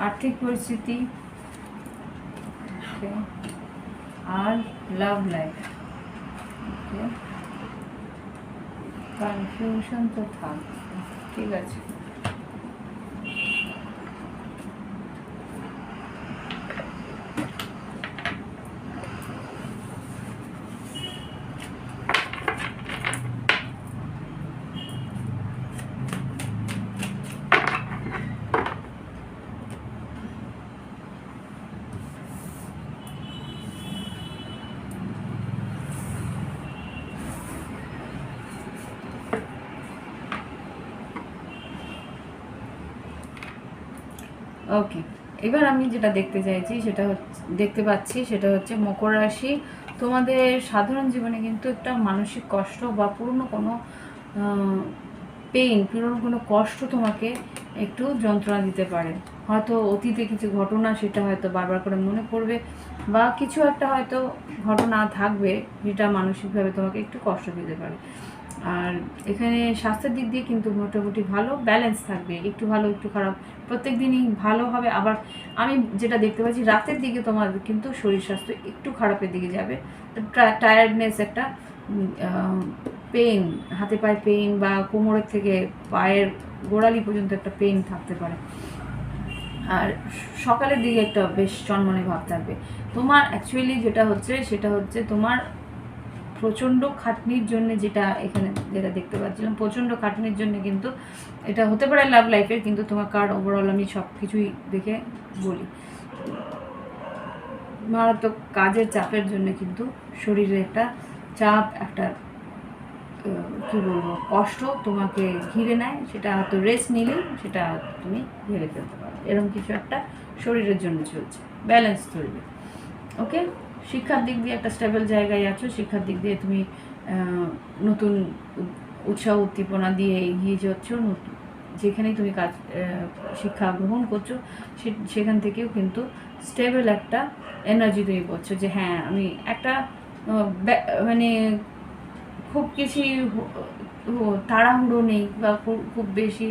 আর্থিক পরিস্থিতি, ওকে, আর লাভ লাইফ, ওকে, কনফিউশন তো থাকবে, ঠিক আছে। ওকে, এবার আমি যেটা দেখতে চাইছি দেখতে পাচ্ছি সেটা হচ্ছে মকর রাশি তোমাদের সাধারণ জীবনে কিন্তু একটা মানসিক কষ্ট বা পুরনো কোনো পুরনো কোনো কষ্ট তোমাকে একটু যন্ত্রণা দিতে পারে। হয়তো অতীতে কিছু ঘটনা সেটা হয়তো বারবার করে মনে পড়বে, বা কিছু একটা হয়তো ঘটনা থাকবে যেটা মানসিকভাবে তোমাকে একটু কষ্ট দিতে পারে। আর এখানে স্বাস্থ্যের দিক দিয়ে কিন্তু মোটামুটি ভালো ব্যালেন্স থাকবে, একটু ভালো একটু খারাপ, প্রত্যেক দিনই ভালো হবে। আবার আমি যেটা দেখতে পাচ্ছি রাতের দিকে তোমার কিন্তু শরীর স্বাস্থ্য একটু খারাপের দিকে যাবে, টায়ার্ডনেস, একটা পেইন, হাতে পায়ে পেইন বা কোমরের থেকে পায়ের গোড়ালি পর্যন্ত একটা পেইন থাকতে পারে। আর সকালের দিকে একটা বেশ চনমনে ভাব থাকবে তোমার। অ্যাকচুয়ালি যেটা হচ্ছে সেটা হচ্ছে তোমার প্রচণ্ড খাটনির জন্য, যেটা এখানে যেটা দেখতে পাচ্ছিলাম প্রচণ্ড খাটনির জন্য কিন্তু এটা হতে পারে লাভ লাইফের, কিন্তু তোমার কার্ড ওভারঅল আমি সব কিছুই দেখে বলি মারাত্মক কাজের চাপের জন্য কিন্তু শরীরে একটা চাপ, একটা কী বলবো কষ্ট তোমাকে ঘিরে নেয়, সেটা হয়তো রেস্ট নিলেই সেটা তুমি ঘিরে ফেলতে পারো, এরকম কিছু একটা শরীরের জন্য চলছে, ব্যালেন্স চলবে। ওকে, শিক্ষার দিক দিয়ে একটা স্টেবল জায়গায় আছো, শিক্ষার দিক দিয়ে তুমি নতুন উৎসাহ উদ্দীপনা দিয়ে এগিয়ে যাচ্ছ, যেখানেই তুমি কাজ শিক্ষা গ্রহণ করছো সেখান থেকেও কিন্তু স্টেবল একটা এনার্জি তুমি পাচ্ছো, যে হ্যাঁ আমি একটা মানে খুব কিছু তাড়াহুড়ো নেই, বা খুব বেশি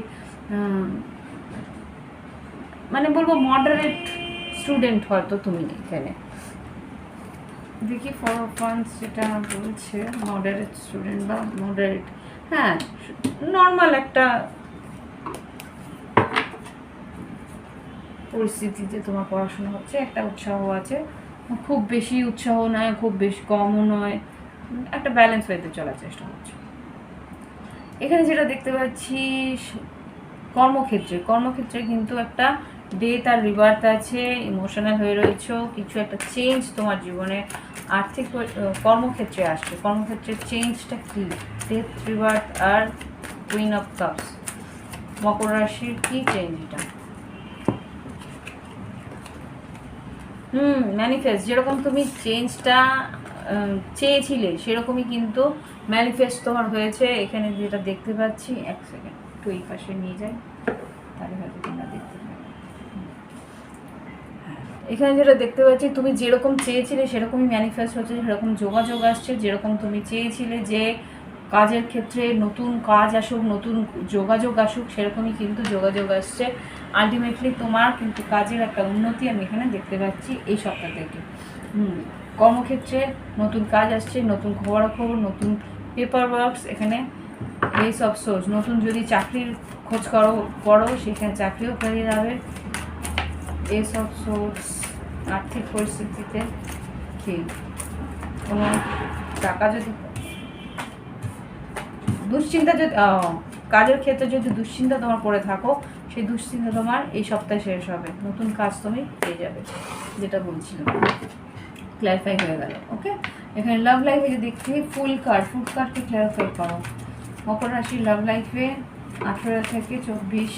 মানে বলবো মডারেট স্টুডেন্ট হয়তো তুমি এখানে দেখি ফর ফান্স যেটা বলছে মডারেট স্টুডেন্ট বা মডারেট, হ্যাঁ নর্মাল একটা পরিস্থিতিতে তোমার পড়াশোনা হচ্ছে, একটা উৎসাহ আছে, খুব বেশি উৎসাহ নয় খুব বেশি কমও নয়, একটা ব্যালেন্স হইতে চলার চেষ্টা করছে। এখানে যেটা দেখতে পাচ্ছি কর্মক্ষেত্রে কিন্তু একটা ডেথ আর রিবার্থ আছে, ইমোশনাল হয়ে রয়েছে, কিছু একটা চেঞ্জ তোমার জীবনে আর্থিক কর্মক্ষেত্রে আসছে, কর্মক্ষেত্রের চেঞ্জটা কি, ডেথ রিবার্থ আর কুইন অফ কাপস, মকর রাশির কি চেঞ্জ এটা, ম্যানিফেস্ট, যেরকম তুমি চেঞ্জটা চেয়েছিলে সেরকমই কিন্তু ম্যানিফেস্ট তোমার হয়েছে। এখানে যেটা দেখতে পাচ্ছি, এক সেকেন্ড একটু এই পাশে নিয়ে যাই তাহলে হয়তো তোমরা দেখতে পাবে। এখানে যেটা দেখতে পাচ্ছি তুমি যেরকম চেয়েছিলে সেরকমই ম্যানিফেস্ট হচ্ছে, সেরকম যোগাযোগ আসছে, যেরকম তুমি চেয়েছিলে যে কাজের ক্ষেত্রে নতুন কাজ আসুক, নতুন যোগাযোগ আসুক, সেরকমই কিন্তু যোগাযোগ আসছে। আলটিমেটলি তোমার কিন্তু কাজের একটা উন্নতি আমি এখানে দেখতে পাচ্ছি এই সপ্তাহ থেকে। কর্মক্ষেত্রে নতুন কাজ আসছে, নতুন খবরাখবর, নতুন পেপার ওয়ার্কস এখানে এস অফ সোর্স, নতুন যদি চাকরির খোঁজ করো সেখানে চাকরিও পেয়ে যাবে। এস অফ সোর্স, আর্থিক পরিস্থিতিতে কি কোনো টাকা যদি দুশ্চিন্তা, যদি কাজের ক্ষেত্রে যদি দুশ্চিন্তা তোমার করে থাকো, সেই দুশ্চিন্তা তোমার এই সপ্তাহে শেষ হবে, নতুন কাজ তুমি পেয়ে যাবে, যেটা বলছিলাম ক্ল্যারিফাই হয়ে গেল। ওকে, এখানে লাভ লাইফে যদি দেখছি ফুল কার্ডকে ক্ল্যারিফাই করো। মকর রাশির লাভ লাইফে 18 থেকে 24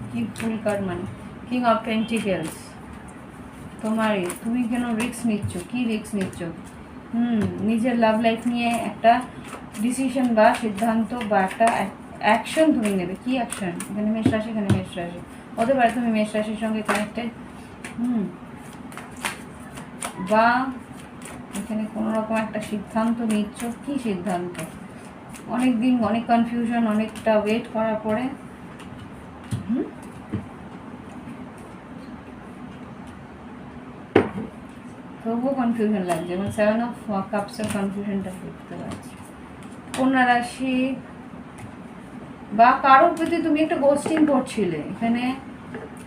কি ফুল কার্ড মানে কিং অফ পেন্টিকেলস। তুমি কেন রিস্ক নিচ্ছ, কি রিস্ক নিচ্ছ? নিজের লাভ লাইফ নিয়ে একটা ডিসিশন বা সিদ্ধান্ত বা একটা অ্যাকশন তুমি নেবে। কি অ্যাকশন? এখানে মেষ রাশি, এখানে মেষ রাশি হতে পারে তুমি মেষ রাশির সঙ্গে কানেক্টেড, বা এখানে কোনো রকম একটা সিদ্ধান্ত নিচ্ছ। কি সিদ্ধান্ত? অনেক দিন অনেক কনফিউশন, অনেকটা ওয়েট করার পরে তবুও কনফিউশন লাগছে, এবং 7 অফ কাপসের কনফিউশনটা দেখতে পাচ্ছি। কন্যা রাশি বা কারোর প্রতি তুমি একটা গোস্টিং করছিলে, এখানে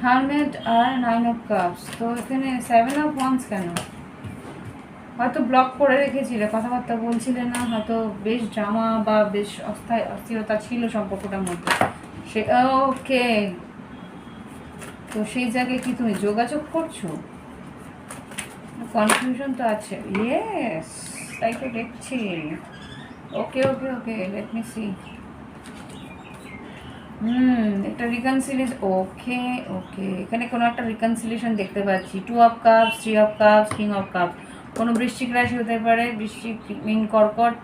হারমেট আর 9 অফ কাপস। তো এখানে 7 অফ ওয়ান্স কেন? হয়তো ব্লক করে রেখেছিলে, কথাবার্তা বলছিলে না, হয়তো বেশ ড্রামা বা বেশ অস্থিরতা ছিল সম্পর্কটার মধ্যে। ওকে, তো সেই জায়গায় কি তুমি যোগাযোগ করছো? কনফিউশন তো আছে, ইয়েস, তাই তো দেখছি। ওকে ওকে ওকে, লেট মি সি। একটা রিকনসিলিয়েশন, ওকে ওকে, এখানে কোনো একটা রিকনসিলিয়েশন দেখতে পাচ্ছি। 2 of cups, 3 of cups, king of cups. কোনো বৃশ্চিক রাশি হতে পারে, বৃশ্চিক মিন কর্কট।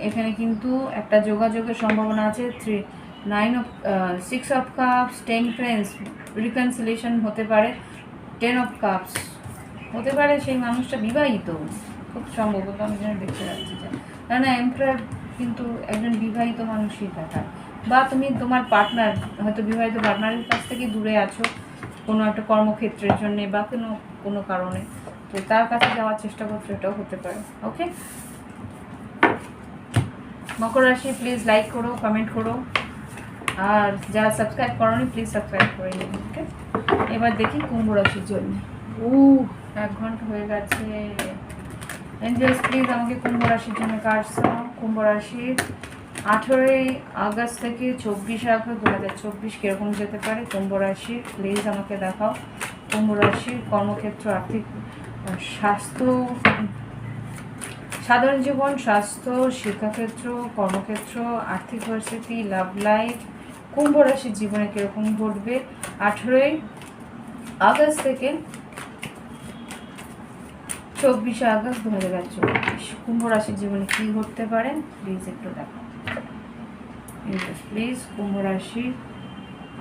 এখানে কিন্তু একটা যোগাযোগের সম্ভাবনা আছে। 6 অফ কাপস, টেম্পারেন্স, রিকনসিলিয়েশন হতে পারে। 10 অফ কাপস হতে পারে সেই মানুষটা বিবাহিত, খুব সম্ভবত আমি যেন দেখতে পাচ্ছি। না না, এমপ্লয়ার কিন্তু একজন বিবাহিত মানুষই দেখায়, বা তুমি তোমার পার্টনার, হয়তো বিবাহিত পার্টনারের কাছ থেকে দূরে আছো কোনো একটা কর্মক্ষেত্রের জন্যে বা কোনো কারণে, তো তার কাছে যাওয়ার চেষ্টা করছো, এটাও হতে পারে। ওকে, মকর রাশি প্লিজ লাইক করো, কমেন্ট করো, আর যারা সাবস্ক্রাইব করোনি প্লিজ সাবস্ক্রাইব করে নিন। ওকে, এবার দেখি কুম্ভ রাশির জন্য। 1 ঘন্টা হয়ে গেছে। এঞ্জেলস প্লিজ আমাকে কুম্ভ রাশির জন্য কার্ডস দাও। কুম্ভ রাশির 18 আগস্ট থেকে 24 আগস্ট 2024 কীরকম যেতে পারে কুম্ভ রাশি, প্লিজ আমাকে দেখাও। কুম্ভ রাশির কর্মক্ষেত্র, আর্থিক, স্বাস্থ্য, সাধারণ জীবন, স্বাস্থ্য, শিক্ষাক্ষেত্র, কর্মক্ষেত্র, আর্থিক পরিস্থিতি, লাভ লাইফ, কুম্ভ রাশির জীবনে কীরকম ঘটবে 18 আগস্ট থেকে 24 আগস্ট 2024। কুম্ভ রাশির জীবনে কী ঘটতে পারে প্লিজ একটু দেখো। প্লিজ কুম্ভ রাশি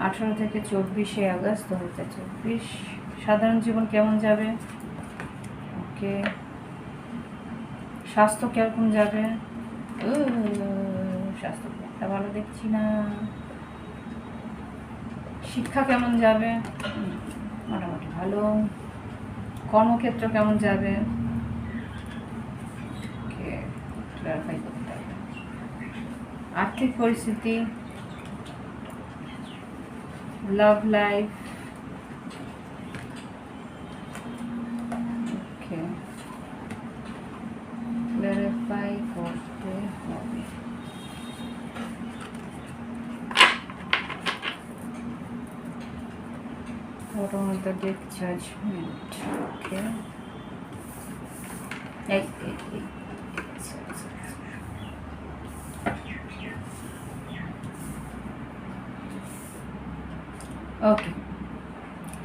18 থেকে 24 আগস্ট 2024 সাধারণ জীবন কেমন যাবে? ওকে, স্বাস্থ্য কেমন যাবে? স্বাস্থ্য একটা ভালো দেখছি না। শিক্ষা কেমন যাবে? মোটামুটি ভালো। কর্মক্ষেত্র কেমন যাবে? ওকে, ক্লারিফাই করতে হবে। আর্থিক পরিস্থিতি, লাভ লাইফ, ওকে, ক্লারিফাই করতে হবে। What are the death judgment? Okay. ওকে,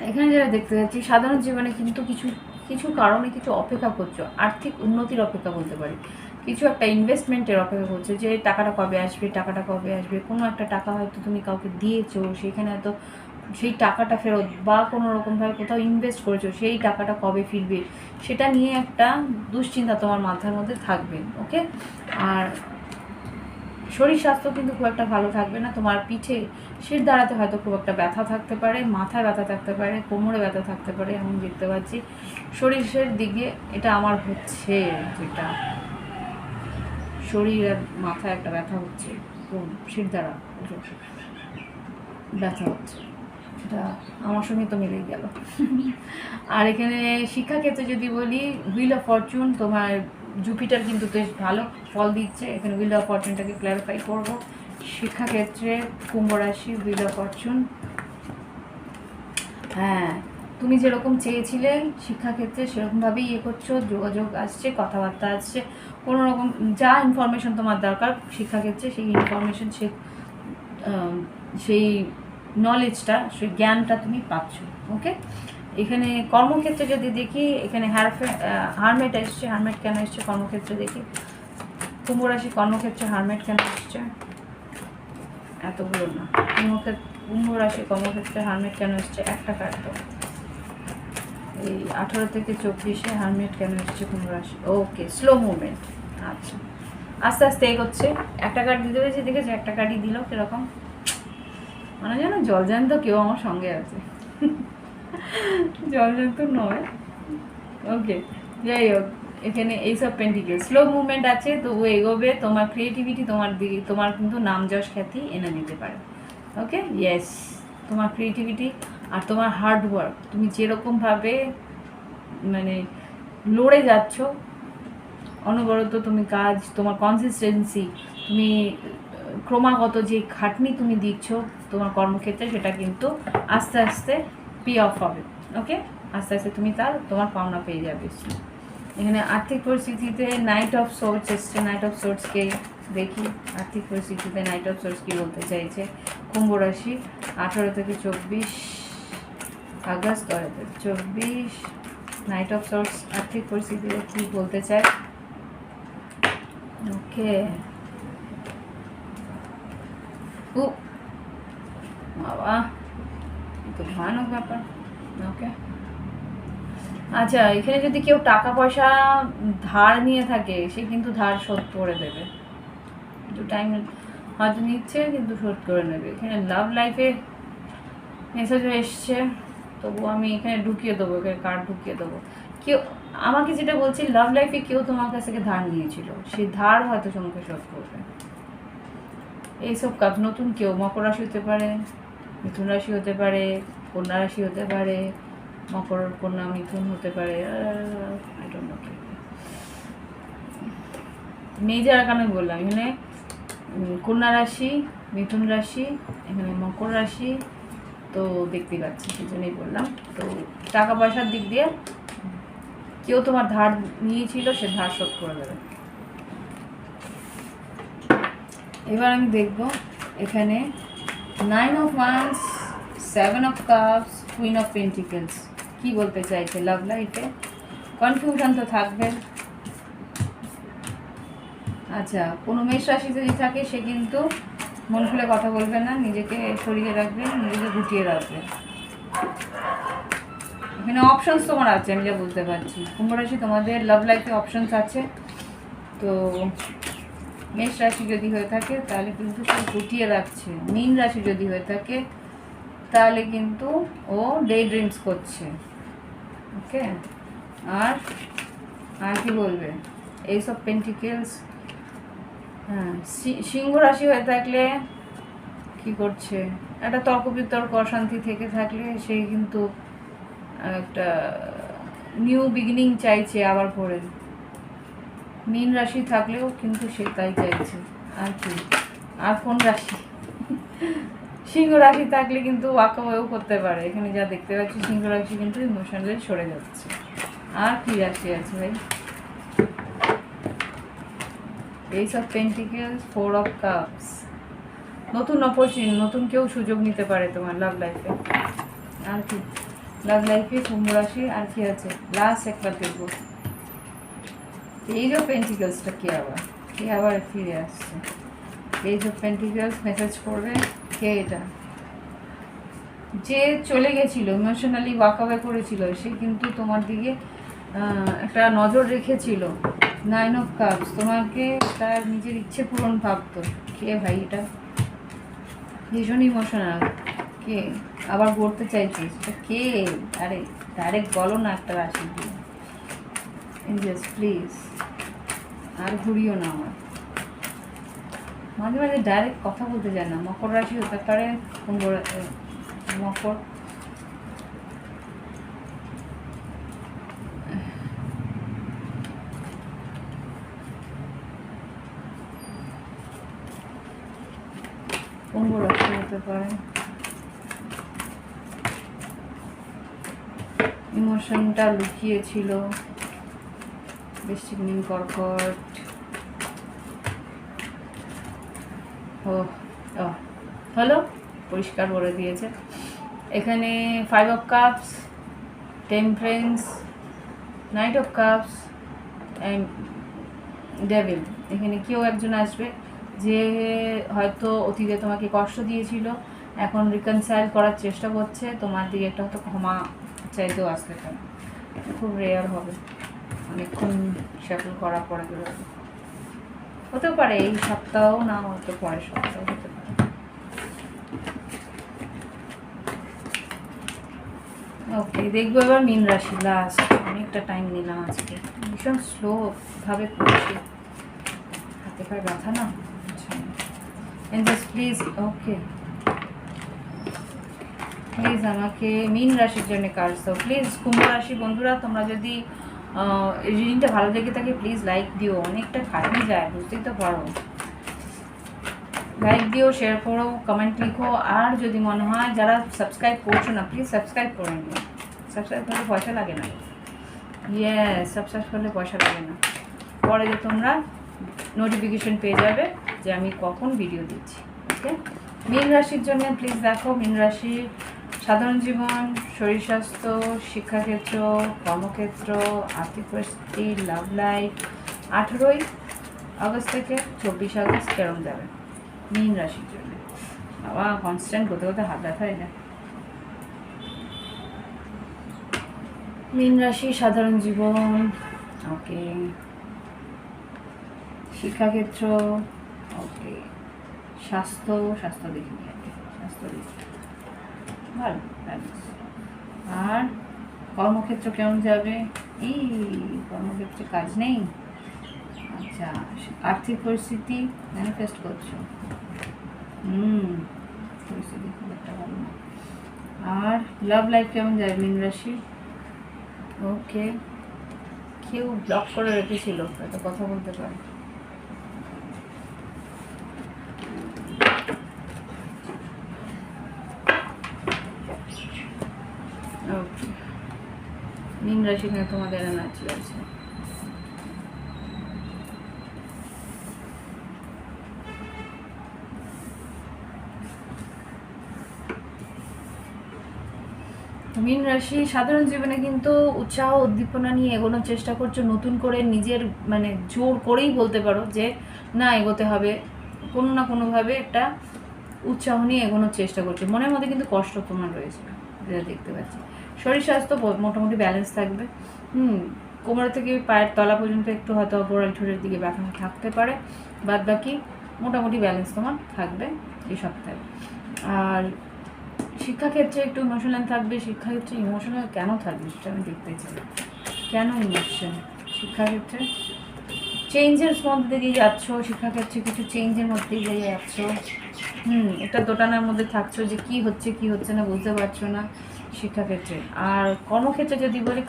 এখানে যেটা দেখতে যাচ্ছি সাধারণ জীবনে কিন্তু কিছু কারণে কিছু অপেক্ষা করছো, আর্থিক উন্নতির অপেক্ষা বলতে পারি, কিছু একটা ইনভেস্টমেন্টের অপেক্ষা করছো, যে টাকাটা কবে আসবে, কোনো একটা টাকা হয়তো তুমি কাউকে দিয়েছো, সেখানে হয়তো সেই টাকাটা ফেরত, বা কোনো রকমভাবে কোথাও ইনভেস্ট করেছো, সেই টাকাটা কবে ফিরবে সেটা নিয়ে একটা দুশ্চিন্তা তোমার মাথার মধ্যে থাকবে। ওকে, আর শরীর স্বাস্থ্য কিন্তু খুব একটা ভালো থাকবে না, তোমার পিঠে শির দাঁড়াতে হয়তো খুব একটা ব্যথা থাকতে পারে, মাথায় ব্যথা থাকতে পারে, কোমরে ব্যথা থাকতে পারে, এমন দেখতে পাচ্ছি শরীরের দিকে। এটা আমার হচ্ছে, যেটা শরীর আর মাথায় একটা ব্যথা হচ্ছে, শিরদাঁড়া ব্যথা হচ্ছে, এটা আমার সঙ্গে তো মিলেই গেল। আর এখানে শিক্ষাক্ষেত্রে যদি বলি, হুইল অফ ফরচুন, তোমার জুপিটার কিন্তু বেশ ভালো ফল দিচ্ছে। এখানে হুইল অফ ফরচুনটাকে ক্ল্যারিফাই করবো। শিক্ষাক্ষেত্রে কুম্ভ রাশি হুইল অফ ফরচুন, হ্যাঁ তুমি যেরকম চেয়েছিলে শিক্ষাক্ষেত্রে সেরকমভাবেই ইয়ে করছো, যোগাযোগ আসছে, কথাবার্তা আসছে, কোনো রকম যা ইনফরমেশন তোমার দরকার শিক্ষাক্ষেত্রে সেই ইনফরমেশন, সেই নলেজটা, সেই জ্ঞানটা তুমি পাচ্ছ। ওকে, এখানে কর্মক্ষেত্রে যদি দেখি, এখানে হারমেট এসছে। হারমেট কেন এসছে কর্মক্ষেত্রে দেখি? কুম্ভ রাশি কর্মক্ষেত্রে হারমেট কেন এসছে? এতগুলো না, কুম্ভ রাশি কর্মক্ষেত্রে হারমেট কেন এসছে? একটা কার্ড তো এই 18 থেকে 24-এ হারমেট কেন এসছে কুম্ভ রাশি? ওকে, স্লো মুভমেন্ট। আচ্ছা, আস্তে আস্তে এগোচ্ছে। একটা কার্ড দিতে পেরেছি, দেখেছি একটা কার্ডই দিল, কিরকম মানে যেন জলজান্ত কেউ আমার সঙ্গে আছে। জলজান্ত নয়, ওকে যাই হোক, এখানে এইসব পেন্টিকেল স্লো মুভমেন্ট আছে, তো ও এগোবে। তোমার ক্রিয়েটিভিটি তোমার দিকে, তোমার কিন্তু নাম যশ খ্যাতি এনে দিতে পারে। ওকে, ইয়েস, তোমার ক্রিয়েটিভিটি আর তোমার হার্ড ওয়ার্ক, তুমি যেরকমভাবে মানে লড়ে যাচ্ছ অনবরত, তুমি কাজ, তোমার কনসিস্টেন্সি, তুমি ক্রমাগত যে খাটনি তুমি দিচ্ছ তোমার কর্মক্ষেত্রে, সেটা কিন্তু আস্তে আস্তে পে অফ হবে। ওকে, আস্তে আস্তে তুমি তোমার পাওনা পেয়ে যাবে। এখানে আর্থিক পরিস্থিতিতে নাইট অফ সোর্স এসছে। নাইট অফ সোর্সকে দেখি, আর্থিক পরিস্থিতিতে নাইট অফ সোর্স কী বলতে চাইছে কুম্ভ রাশি 18 থেকে 24 আগস্ট 2024। নাইট অফ সোর্স আর্থিক পরিস্থিতিতে কী বলতে চায়? ওকে, ও বাবা, তো ভয়ানক ব্যাপার। ওকে, আচ্ছা, এখানে যদি কেউ টাকা পয়সা ধার নিয়ে থাকে, সে কিন্তু ধার শোধ করে দেবে। একটু টাইম হয়তো নিচ্ছে, কিন্তু শোধ করে নেবে। এখানে লাভ লাইফে মেসেজও এসছে, তবু আমি এখানে ঢুকিয়ে দেবো, এখানে কার্ড ঢুকিয়ে দেবো। কেউ আমাকে যেটা বলছি, লাভ লাইফে কেউ তোমার কাছ থেকে ধার নিয়েছিল, সেই ধার হয়তো তোমাকে শোধ করবে। এইসব কাজ নতুন কেউ, মকর রাশি হতে পারে, মিথুন রাশি হতে পারে, কন্যা রাশি হতে পারে, মকর কন্যা মিথুন হতে পারে, আই ডোন্ট নো কি মেজর আকানে বললাম। এখানে কন্যা রাশি, মিথুন রাশি, এখানে মকর রাশি, তো দেখতে পাচ্ছি, সেই জন্যই বললাম। তো টাকা পয়সার দিক দিয়ে কেউ তোমার ধার নিয়েছিল, সে ধার শোধ করে দেবে। এবার আমি দেখব এখানে 9 of wands, 7 of cups, queen of pentacles কি বলতে চাইছে লাভ লাইফে? কনফিউশন তো থাকবে। আচ্ছা, কোনো মেষ রাশি যদি থাকে, সে কিন্তু মন খুলে কথা বলবে না, নিজেকে সরিয়ে রাখবে, নিজেকে গুটিয়ে রাখবে। এখানে অপশনস তোমার আছে, আমি যা বুঝতে পারছি। কুম্ভ রাশি তোমাদের লাভ লাইফে অপশনস আছে। তো মেষ রাশি যদি হয়ে থাকে তাহলে কিন্তু সে গুটিয়ে রাখছে। মীন রাশি যদি হয়ে থাকে তাহলে কিন্তু ও ডে ড্রিমস করছে। ওকে, আর আর কি বলবে? এইসব পেন্টিকেলস। হ্যাঁ, সিংহ রাশি হয়ে থাকলে কি করছে? একটা তর্ক বিতর্ক, অশান্তি থেকে থাকলে সে কিন্তু একটা নিউ বিগিনিং চাইছে আবার করে। মীন রাশি থাকলেও কিন্তু সে তাই চাইছে। আর কি, আর কোন রাশি? সিংহ রাশি থাকলে কিন্তু ওয়াকাওয়েও করতে পারে। এখানে যা দেখতে পাচ্ছি, সিংহ রাশি কিন্তু ইমোশনালি সরে যাচ্ছে। আর কি রাশি আছে ভাই? এইস অফ পেন্টিকেলস, 4 অফ কাপস। নতুন অপরচুনিটি, নতুন কেউ সুযোগ নিতে পারে তোমার লাভ লাইফে। আর কি লাভ লাইফে কুম্ভ রাশি আর কি আছে? লাস্ট একবার দেখবো পেজ অফ পেন্টিকেলসটা কে আবার ফিরে আসছে। পেজ অফ পেন্টিকেলস মেসেজ করবে কে? এটা যে চলে গেছিল, ইমোশনালি ওয়াকআওয়ে করেছিল, সে কিন্তু তোমার দিকে একটা নজর রেখেছিল। 9 অফ কাপস, তোমাকে তার নিজের ইচ্ছে পূরণ ভাবতো। কে ভাই এটা? ভীষণ ইমোশনাল। কে আবার গড়তে চাইছে, সেটা কে? আরে ডাইরেক্ট বলো না একটা রাশি দিয়ে, এঞ্জেলস প্লিজ। আর ঘুরিও না আমার। মাঝে মাঝে ডাইরেক্ট কথা বলতে যায় না। মকর রাশি হতে পারে, মকর কুম্ভ রাশি হতে পারে। ইমোশনটা লুকিয়ে ছিল। বৃশ্চিক, মীন, কর্কট। হলো, পরিষ্কার করে দিয়েছে। এখানে 5 of cups, temperance, night of cups and devil. এখানে কেউ একজন আসবে যে হয়তো অতীতে তোমাকে কষ্ট দিয়েছিল, এখন রিকনসাইল করার চেষ্টা করছে, তোমার দিকে একটা হয়তো ক্ষমা চাইতেও আসতে পারে। খুব রেয়ার হবে, অনেকক্ষণ সেটেল করার পরে বেরোবে। হতে পারে এই সপ্তাহ, না হতে পরের সপ্তাহ হতে পারে। ওকে, দেখবো এবার মীন রাশি লাস্ট। অনেকটা টাইম নিলাম আজকে, ভীষণ স্লো ভাবে করছি, হাতে পায়ে ব্যথা না। প্লিজ, ওকে প্লিজ আমাকে মীন রাশির জন্য কাজ দাও প্লিজ। কুম্ভ রাশি বন্ধুরা, তোমরা যদি রিডিংটা ভালো লেগে থাকে প্লিজ লাইক দিও, অনেকটা খারাপই যায়, বুঝতেই তো পারো। লাইক দিও, শেয়ার করো, কমেন্ট লিখো। আর যদি মনে হয় যারা সাবস্ক্রাইব করছো না, প্লিজ সাবস্ক্রাইব করে নিও। সাবস্ক্রাইব করলে পয়সা লাগে না। ইয়েস, সাবস্ক্রাইব করলে পয়সা লাগে না। পরে যে তোমরা নোটিফিকেশন পেয়ে যাবে যে আমি কখন ভিডিও দিচ্ছি। ওকে, মীন রাশির জন্য প্লিজ দেখো। মীন রাশির সাধারণ জীবন, শরীর স্বাস্থ্য, শিক্ষাক্ষেত্র, কর্মক্ষেত্র, আর্থিক পরিস্থিতি, লাভ লাইফ 18ই আগস্ট থেকে 24 আগস্ট কেরম যাবে মীন রাশির জন্য। বাবা, কনস্ট্যান্ট করতে করতে হাত ব্যথা হয়ে যায়। মীন রাশি সাধারণ জীবন, ওকে, শিক্ষাক্ষেত্র, ওকে, স্বাস্থ্য দেখি, স্বাস্থ্য দেখি ভালো, আর কর্মক্ষেত্র কেমন যাবে? এই কর্মক্ষেত্রে কাজ নেই। আচ্ছা, আর্থিক পরিস্থিতি ম্যানিফেস্ট করছো, পরিস্থিতি খুব একটা ভালো না। আর লাভ লাইফ কেমন যায় মীন রাশি? ওকে, কেউ ব্লক করে রেখেছিল, একটা কথা বলতে পারে। ওকে, মীন রাশি নিয়ে তোমাদের এনার্জি আছে। মীন রাশি সাধারণ জীবনে কিন্তু উৎসাহ উদ্দীপনা নিয়ে এগোনোর চেষ্টা করছো, নতুন করে নিজের মানে জোর করেই বলতে পারো যে না, এগোতে হবে, কোনো না কোনোভাবে একটা উৎসাহ নিয়ে এগোনোর চেষ্টা করছো। মনের মধ্যে কিন্তু কষ্ট তোমার রয়েছে, যেটা দেখতে পাচ্ছি। শরীর স্বাস্থ্য মোটামুটি ব্যালেন্স থাকবে। কোমর থেকে পায়ের তলা পর্যন্ত একটু হয়তো গোড়াল ঠোঁটের দিকে ব্যথা থাকতে পারে, বাদ বাকি মোটামুটি ব্যালেন্স তোমার থাকবে এই সপ্তাহে। আর শিক্ষাক্ষেত্রে একটু ইমোশনাল থাকবে। শিক্ষাক্ষেত্রে ইমোশনাল কেন থাকবে সেটা আমি দেখতে চাই, কেন ইমোশন শিক্ষাক্ষেত্রে? চেঞ্জের মধ্যে দিয়ে যাচ্ছ, শিক্ষাক্ষেত্রে কিছু চেঞ্জের মধ্যে দিয়ে যাচ্ছ। একটা দোটানার মধ্যে থাকছো যে কি হচ্ছে না বুঝতে পারছো না শিক্ষাক্ষেত্রে। আর কর্মক্ষেত্রে যদি বলি,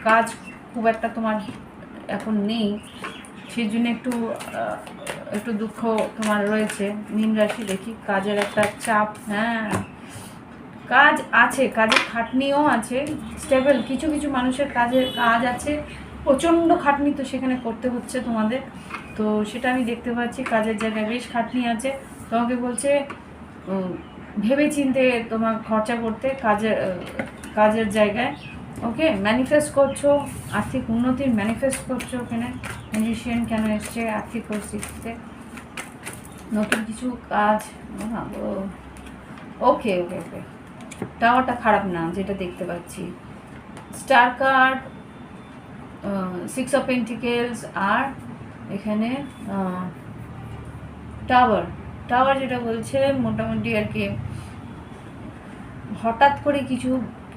কাজ খুব একটা তোমার এখন নেই, সেই জন্য একটু দুঃখ তোমার রয়েছে মীন রাশি। দেখি কাজের একটা চাপ, কাজ আছে, কাজের খাটনিও আছে, স্টেবল কিছু মানুষের কাজ আছে, প্রচণ্ড খাটনি তো সেখানে করতে হচ্ছে তোমাদের। তো সেটা আমি দেখতে পাচ্ছি, কাজের জায়গায় বেশ খাটনি আছে। তোমাকে বলছে ভেবে চিন্তে তোমার খরচা করতে কাজের জায়গায়। ওকে, ম্যানিফেস্ট করছো, আর্থিক উন্নতির ম্যানিফেস্ট করছো। ওখানে ম্যাজিশিয়ান কেন এসছে? আর্থিক পরিস্থিতিতে নতুন কিছু কাজ। ওকে, টাওয়ারটা খারাপ না যেটা দেখতে পাচ্ছি। স্টার কার্ড, 6 অফ পেন্টিকেলস, আর এখানে টাওয়ার যেটা বলছে মোটামুটি আর কি হঠাৎ করে কিছু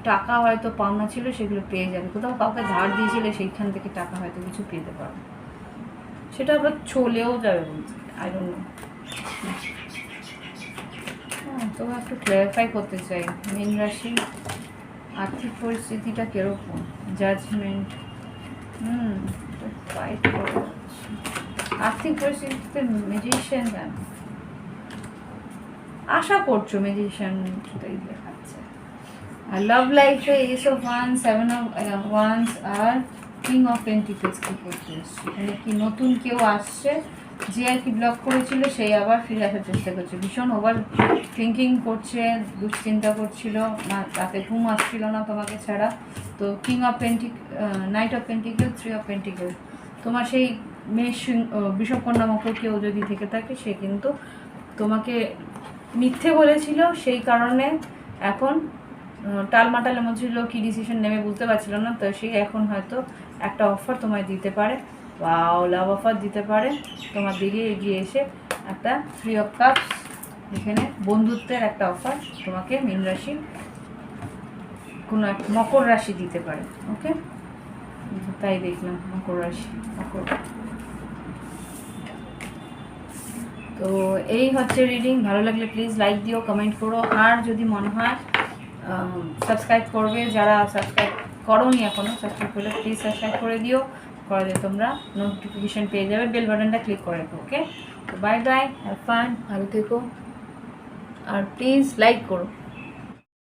টাকা হয়তো পাওনা ছিল সেগুলো পেয়ে যাবে। কোথাও কাউকে ধার দিয়েছিলে সেইখান থেকে টাকা হয়তো কিছু পেতে পারো, সেটা আবার চলেও যাবে বলছে। I don't know. তোমার একটু ক্লারিফাই করতে চাই, মীন রাশি আর্থিক পরিস্থিতিটা কীরকম, জাজমেন্ট। ফাইট করে আর্থিক পরিস্থিতিতে ম্যাজিশিয়ান কেন, আশা করছো ম্যাজিশিয়ান সেটাই দেখাচ্ছে। আর লাভ লাইফে ace of wands, 7 of wands আর কিং অফ পেন্টিকলস কি করতে এসছে, মানে কি নতুন কেউ আসছে যে আর কি ব্লক করেছিল সেই আবার ফিরে আসার চেষ্টা করছে, ভীষণ ওভার থিঙ্কিং করছে, দুশ্চিন্তা করছিল না, রাতে ঘুম আসছিল না তোমাকে ছাড়া। তো king of night of pentacle, 3 of pentacle, তোমার সেই মেষ বিষবকন্যা মকর কেউ যদি থেকে থাকে সে কিন্তু তোমাকে মিথ্যে বলেছিল, সেই কারণে এখন টালমাটালের মধ্যে ছিল, কী ডিসিশন নেবে বুঝতে পারছিল না। তো সে এখন হয়তো একটা অফার তোমায় দিতে পারে, ওয়াও লাভ অফার দিতে পারে তোমার দিকে এগিয়ে এসে, একটা 3 অফ কাপস, এখানে বন্ধুত্বের একটা অফার তোমাকে মীন রাশি কোনো এক মকর রাশি দিতে পারে। ওকে, তাই দেখলাম মকর রাশি, মকর। তো এই হচ্ছে রিডিং। ভালো লাগলে প্লিজ লাইক দিও, কমেন্ট করো, আর যদি মনে হয় সাবস্ক্রাইব করবে, যারা সাবস্ক্রাইব করোনি এখনও, সাবস্ক্রাইব করলে প্লিজ সাবস্ক্রাইব করে দিও, করলে তোমরা নোটিফিকেশান পেয়ে যাবে, বেল বাটনটা ক্লিক করে রাখো। ওকে, তো বাই বাই, হ্যাভ ফান, ভালো থেকো, আর প্লিজ লাইক করো।